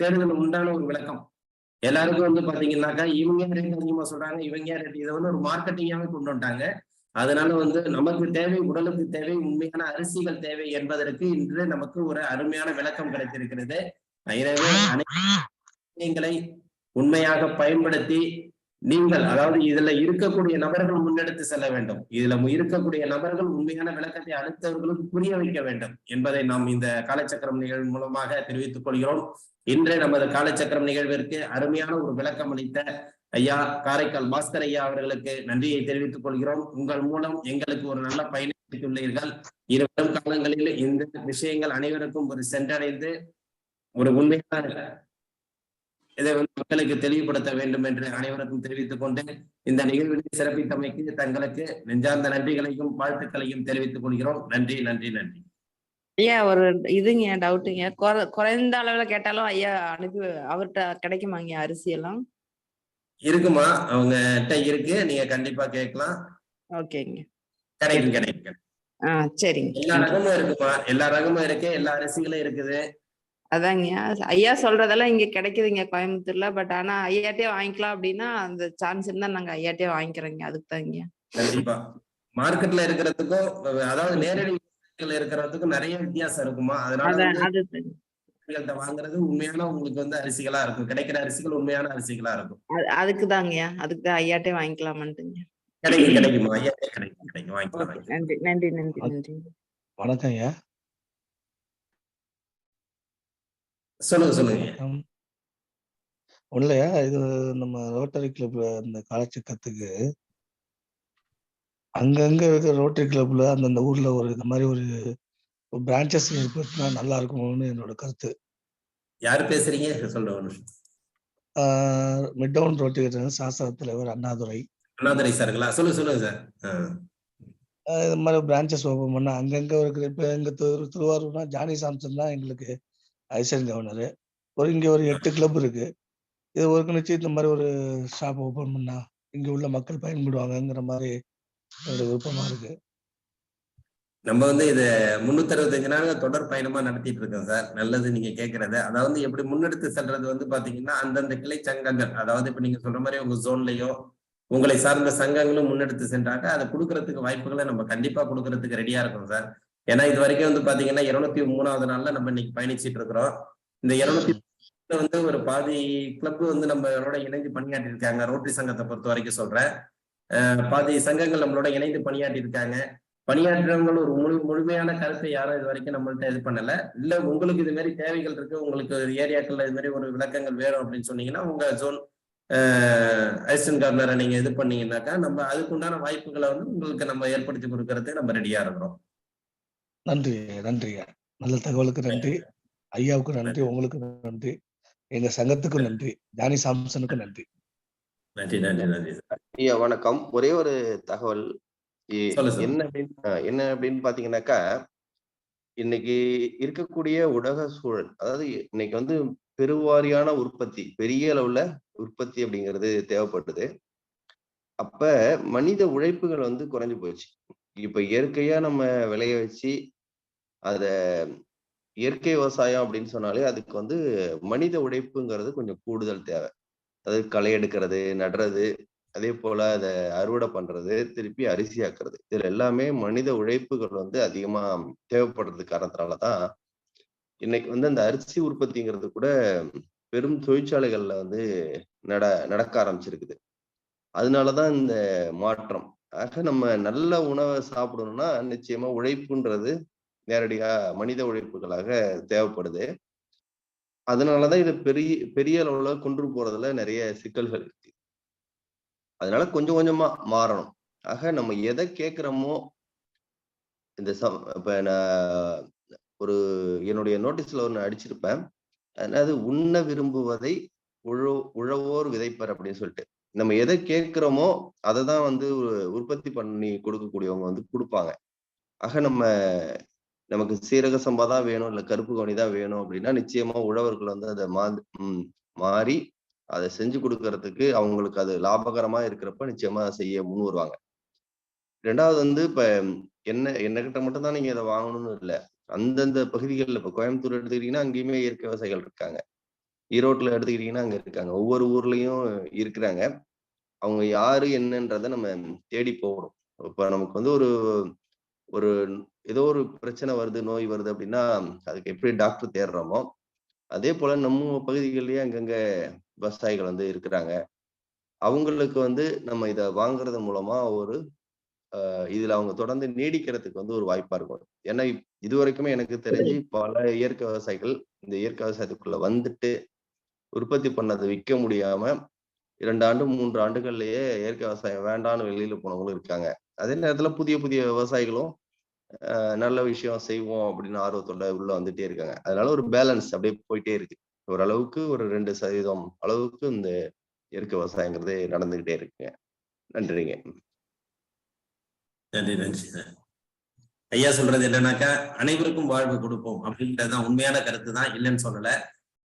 தேடுதல் உண்டான ஒரு விளக்கம். எல்லாருக்கும் வந்து பாத்தீங்கன்னாக்கா இவங்க ரேட் அதிகமா சொல்றாங்க, இவங்க ரேட் இதை வந்து ஒரு மார்க்கெட்டிங்காவே கொண்டு வந்துட்டாங்க. அதனால வந்து நமக்கு தேவை, உடலுக்கு தேவை, உண்மையான அரிசிகள் தேவை என்பதற்கு இன்று நமக்கு ஒரு அருமையான விளக்கம் கிடைத்திருக்கிறது. எனவே அனைத்து உண்மையாக பயன்படுத்தி நீங்கள் அதாவது இதுல இருக்கக்கூடிய நபர்கள் முன்னெடுத்து செல்ல வேண்டும். இதுல இருக்கக்கூடிய நபர்கள் உண்மையான விளக்கத்தை அடுத்தவர்களுக்கு புரிய வைக்க வேண்டும் என்பதை நாம் இந்த காலச்சக்கரம் நிகழ்வு மூலமாக தெரிவித்துக் கொள்கிறோம். இன்று நமது காலச்சக்கரம் நிகழ்விற்கு அருமையான ஒரு விளக்கம் அளித்த ஐயா காரைக்கால் பாஸ்கர் ஐயா அவர்களுக்கு நன்றியை தெரிவித்துக் கொள்கிறோம். உங்கள் மூலம் எங்களுக்கு ஒரு நல்ல பயனை அளித்துள்ளீர்கள். இருவரும் காலங்களில் இந்த விஷயங்கள் அனைவருக்கும் ஒரு சென்றடைந்து ஒரு உண்மையான இதை வந்து மக்களுக்கு தெளிவுபடுத்த வேண்டும் என்று அனைவருக்கும் தெரிவித்துக் கொண்டு இந்த நிகழ்வில் சிறப்பித்தமைக்கு தங்களுக்கு நெஞ்சார்ந்த நன்றிகளையும் வாழ்த்துக்களையும் தெரிவித்துக் கொள்கிறோம். நன்றி நன்றி நன்றி. ஐயா ஒரு இதுங்க டவுட்டுங்க, குறைந்த அளவுல கேட்டாலும் ஐயா அனுப்பி அவர்கிட்ட கிடைக்குமாங்க அரிசி எல்லாம்? இருக்குமா, அவங்ககிட்ட இருக்கு, நீங்க கண்டிப்பா கேட்கலாம். ஓகேங்க, கிடைக்கும். சரிங்க. எல்லா ரகமும் இருக்குமா, எல்லா ரகமும் இருக்கு, எல்லா அரிசிகளும் இருக்குது. அதாங்க ஐயா சொல்றதெல்லாம் இங்க கிடைக்குதுங்க கோயம்புத்தூர்ல. பட் ஆனா ஐயாட்டே வாங்கிக்கலாம் அப்படின்னா அந்த சான்ஸ் இருந்தா நாங்க ஐயாட்டே வாங்கிக்கிறோங்க. அதுக்கு தாங்க கண்டிப்பா மார்க்கெட்ல இருக்கிறதுக்கும் அதாவது நேரடி இருக்கிறதுக்கும் நிறைய வித்தியாசம் இருக்குமா, அதனால வாங்குறது உண்மையான உங்களுக்கு வந்து அரிசிகளா இருக்கும், கிடைக்கிற அரிசிகள் உண்மையான அரிசிகளா இருக்கும். அதுக்குதாங்கய்யா, அதுக்குதான் ஐயாட்டே வாங்கிக்கலாமான்ட்டுங்க. கிடைக்குமா ஐயா? கிடைக்கும் வாங்கிக்கலாம். நன்றி நன்றி நன்றி நன்றி. வணக்கம் ஐயா. சொல்லுங்க. ஒண்ணுலையா, இது நம்ம ரோட்டரி கிளப்ல இந்த காலச்சக்கரத்துக்கு அங்கங்க இருக்கிற ரோட்டரி கிளப்ல அந்தந்த ஊர்ல ஒரு இந்த மாதிரி ஒரு பிரான்ச்சஸ் ஏற்படுத்தினா நல்லா இருக்கும்னு என்னோட கருத்து. யாரு பேசுறீங்க? சொல்றேன். மிட் டவுன் ரோட்டரி சாஸ்திர தலைவர் அண்ணாதுரை சாருங்களா? சொல்லுங்க சார். இது மாதிரி பிரான்ச்சஸ் ஓபன் பண்ணா அங்கங்க இருக்கிற, இப்ப எங்க திருவாரூர்னா ஜானி சாம்சன் தான் எங்களுக்கு ஐசன் கவர்னர். இங்க ஒரு 8 கிளப் இருக்கு. இது ஒருங்கிணைச்சு இந்த மாதிரி ஒரு ஷாப் ஓபன் பண்ணா இங்க உள்ள மக்கள் பயன்படுவாங்கங்கிற மாதிரி என்னோட விருப்பமா இருக்கு. நம்ம வந்து இதை 365 நாள் தொடர் பயணமா நடத்திட்டு இருக்கோம் சார். நல்லது நீங்க கேட்கறது. அதாவது எப்படி முன்னெடுத்து செல்றது வந்து பாத்தீங்கன்னா அந்தந்த கிளை சங்கங்கள், அதாவது இப்ப நீங்க சொல்ற மாதிரி உங்க ஜோன்லயோ உங்களை சார்ந்த சங்கங்களும் முன்னெடுத்து சென்றாங்க அதை கொடுக்கறதுக்கு வாய்ப்புகளை நம்ம கண்டிப்பா கொடுக்கறதுக்கு ரெடியா இருக்கோம் சார். ஏன்னா இது வரைக்கும் வந்து பாத்தீங்கன்னா 203வது நாள்ல நம்ம இன்னைக்கு பயணிச்சுட்டு இருக்கிறோம். இந்த 203 வந்து ஒரு பாதி கிளப் வந்து நம்மளோட இணைந்து பணியாற்றி இருக்காங்க. ரோட்டரி சங்கத்தை பொறுத்த வரைக்கும் சொல்றேன், பாதி சங்கங்கள் நம்மளோட இணைந்து பணியாற்றி இருக்காங்க. பணியாற்றவங்க ஒரு முழுமையான கருத்தை யாரும் இது வரைக்கும் நம்மள்ட்ட இது பண்ணல. இல்ல உங்களுக்கு இது மாதிரி தேவைகள் இருக்கு, உங்களுக்கு ஏரியாக்கள்ல இது மாதிரி ஒரு விளக்கங்கள் வேணும் அப்படின்னு சொன்னீங்கன்னா உங்க ஜோன் அசிஸ்டன்ட் கவர்னரை நீங்க இது பண்ணீங்கன்னாக்கா நம்ம அதுக்குண்டான வாய்ப்புகளை வந்து உங்களுக்கு நம்ம ஏற்படுத்தி கொடுக்கறதுக்கு நம்ம ரெடியா இருக்கிறோம். நன்றிங்க, நல்ல தகவலுக்கு நன்றி. ஐயாவுக்கும் நன்றி, உங்களுக்கு நன்றி, எங்க சங்கத்துக்கும் நன்றி, ஜானி சாம்சனுக்கும் நன்றி. நன்றி நன்றி நன்றி. ஐயா வணக்கம். ஒரே ஒரு தகவல் சொல்லு சார். என்ன அப்படின்னு பாத்தீங்கன்னாக்கா, இன்னைக்கு இருக்கக்கூடிய உலக சூழல், அதாவது இன்னைக்கு வந்து பெருவாரியான உற்பத்தி, பெரிய அளவுல உற்பத்தி அப்படிங்கிறது தேவைப்படுது. அப்ப மனித உழைப்புகள் வந்து குறைஞ்சு போச்சு. இப்ப இயற்கையா நம்ம விளைய வச்சு அத இயற்கை விவசாயம் அப்படின்னு சொன்னாலே அதுக்கு வந்து மனித உழைப்புங்கிறது கொஞ்சம் கூடுதல் தேவை. அதாவது களை எடுக்கிறது, நடுறது, அதே போல அதை அறுவடை பண்றது, திருப்பி அரிசியாக்குறது, இதுல எல்லாமே மனித உழைப்புகள் வந்து அதிகமா தேவைப்படுறது காரணத்தினாலதான் இன்னைக்கு வந்து அந்த அரிசி உற்பத்திங்கிறது கூட பெரும் தொழிற்சாலைகள்ல வந்து நடக்க ஆரம்பிச்சிருக்குது. அதனாலதான் இந்த மாற்றம். ஆக நம்ம நல்ல உணவை சாப்பிடணும்னா நிச்சயமா உழைப்புன்றது நேரடியா மனித உழைப்புகளாக தேவைப்படுது. அதனாலதான் இதை பெரிய பெரிய அளவுல கொண்டு போறதுல நிறைய சிக்கல்கள் இருக்கு. அதனால கொஞ்சம் கொஞ்சமா மாறணும். ஆக நம்ம எதை கேட்கிறோமோ, இந்த இப்ப நான் ஒரு என்னுடைய நோட்டீஸ்ல ஒண்ணு அடிச்சிருப்பேன். அதாவது உண்ண விரும்புவதை உழவோர் விதைப்பர் அப்படின்னு சொல்லிட்டு. நம்ம எதை கேட்கிறோமோ அதை தான் வந்து உற்பத்தி பண்ணி கொடுக்கக்கூடியவங்க வந்து கொடுப்பாங்க. ஆக நமக்கு சீரக சம்பா தான் வேணும், இல்ல கருப்பு கவுனி தான் வேணும் அப்படின்னா நிச்சயமா உழவர்கள் வந்து அதை மாறி அதை செஞ்சு கொடுக்கறதுக்கு அவங்களுக்கு அது லாபகரமா இருக்கிறப்ப நிச்சயமா செய்ய முன் வருவாங்க. ரெண்டாவது வந்து இப்ப என்னகிட்ட மட்டும் தான் நீங்க இதை வாங்கணும்னு இல்லை. அந்தந்த பகுதிகளில் இப்ப கோயம்புத்தூர் எடுத்துக்கிட்டீங்கன்னா அங்கேயுமே இயற்கை விவசாயிகள் இருக்காங்க. ஈரோட்டுல எடுத்துக்கிட்டீங்கன்னா அங்க இருக்காங்க. ஒவ்வொரு ஊர்லயும் இருக்கிறாங்க. அவங்க யாரு என்னன்றதை நம்ம தேடி போகணும். இப்ப நமக்கு வந்து ஒரு ஏதோ ஒரு பிரச்சனை வருது, நோய் வருது அப்படின்னா அதுக்கு எப்படி டாக்டர் தேடுறோமோ, அதே போல நம்ம பகுதிகளிலேயே அங்கங்க விவசாயிகள் வந்து இருக்கிறாங்க. அவங்களுக்கு வந்து நம்ம இதை வாங்குறது மூலமா இதுல அவங்க தொடர்ந்து நீடிக்கிறதுக்கு வந்து ஒரு வாய்ப்பா இருக்கும். ஏன்னா இது வரைக்குமே எனக்கு தெரிஞ்சு பல இயற்கை விவசாயிகள் இந்த இயற்கை விவசாயத்துக்குள்ள வந்துட்டு உற்பத்தி பண்ணதை விற்க முடியாம 2 ஆண்டு 3 ஆண்டுகள்லயே இயற்கை விவசாயம் வேண்டான்னு வெளியில போனவங்களும் இருக்காங்க. அதே நேரத்துல புதிய புதிய விவசாயிகளும் நல்ல விஷயம் செய்வோம் அப்படின்னு ஆர்வத்தோட உள்ள வந்துட்டே இருக்காங்க. அதனால ஒரு பேலன்ஸ் அப்படியே போயிட்டே இருக்கு. ஓரளவுக்கு ஒரு 2% அளவுக்கு இந்த இயற்கை விவசாயங்கிறது நடந்துகிட்டே இருக்குங்க. நன்றிங்க. நன்றி நன்றி. ஐயா சொல்றது என்னன்னாக்கா, அனைவருக்கும் வாழ்வு கொடுப்போம் அப்படின்றதுதான் உண்மையான கருத்து தான், இல்லைன்னு சொல்லல.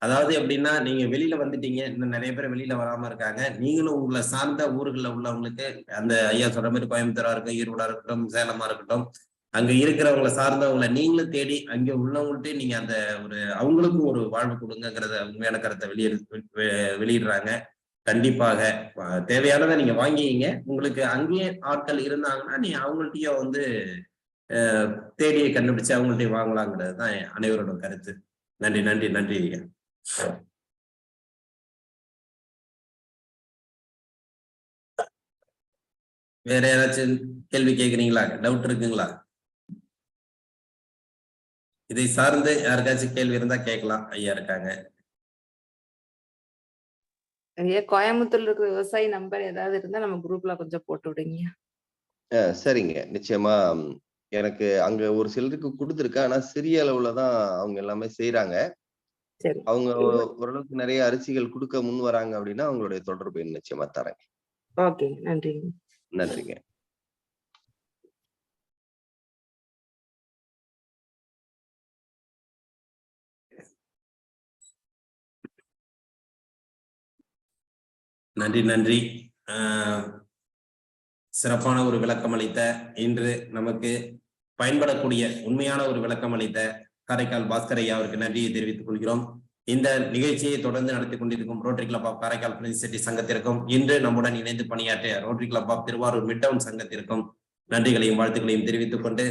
அதாவது எப்படின்னா, நீங்க வெளியில வந்துட்டீங்க, இன்னும் நிறைய பேர் வெளியில வராம இருக்காங்க. நீங்களும் உங்களை சார்ந்த ஊர்களில் உள்ளவங்களுக்கு, அந்த ஐயா சொல்ற மாதிரி கோயம்புத்தூரா இருக்கட்டும், ஈரோடா இருக்கட்டும், சேலமா இருக்கட்டும், அங்க இருக்கிறவங்களை சார்ந்தவங்களை நீங்களும் தேடி அங்க உள்ளவங்கள்ட்டே நீங்க அந்த அவங்களுக்கும் ஒரு வாழ்வு கொடுங்கிறத உண்மையான கருத்தை வெளியிடுறாங்க. கண்டிப்பாக தேவையானதை நீங்க வாங்கிங்க. உங்களுக்கு அங்கேயே ஆட்கள் இருந்தாங்கன்னா நீ அவங்கள்ட்டயும் வந்து தேடியை கண்டுபிடிச்சு அவங்கள்ட்டயும் வாங்கலாங்கிறது தான் அனைவரோட கருத்து. நன்றி நன்றி நன்றி ஐயா. வேற யாராச்சும் கேள்வி கேட்குறீங்களா? டவுட் இருக்குங்களா? இதை சார்ந்து யாருக்காச்சும் கேள்வி இருந்தா கேட்கலாம். ஐயா இருக்காங்க. கோயம்புத்தூர்ல இருக்கிற விவசாயி நம்பர் ஏதாவது இருந்தா நம்ம குரூப்ல கொஞ்சம் போட்டு விடுங்க. சரிங்க, நிச்சயமா. எனக்கு அங்க ஒரு சிலருக்கு கொடுத்துருக்கேன். ஆனா சிறிய அளவுல தான் அவங்க எல்லாமே செய்யறாங்க. அவங்க ஓரளவுக்கு நிறைய அரிசிகள் கொடுக்க முன் வராங்க அப்படின்னா அவங்களுடைய தொடர்பு நிச்சயமா தரேன். ஓகே, நன்றிங்க. நன்றிங்க. நன்றி நன்றி. சிறப்பான ஒரு விளக்கம் அளித்த, இன்று நமக்கு பயன்படக்கூடிய உண்மையான ஒரு விளக்கம் அளித்த காரைக்கால் பாஸ்கர் ஐயா அவருக்கு நன்றியை தெரிவித்துக் கொள்கிறோம். இந்த நிகழ்ச்சியை தொடர்ந்து நடத்தி கொண்டிருக்கும் Rotary club of Karaikal prince சிட்டி சங்கத்திற்கும், இன்று நம்முடன் இணைந்து பணியாற்றிய Rotary club of Thiruvarur mid town சங்கத்திற்கும் நன்றிகளையும் வாழ்த்துக்களையும் தெரிவித்துக் கொண்டு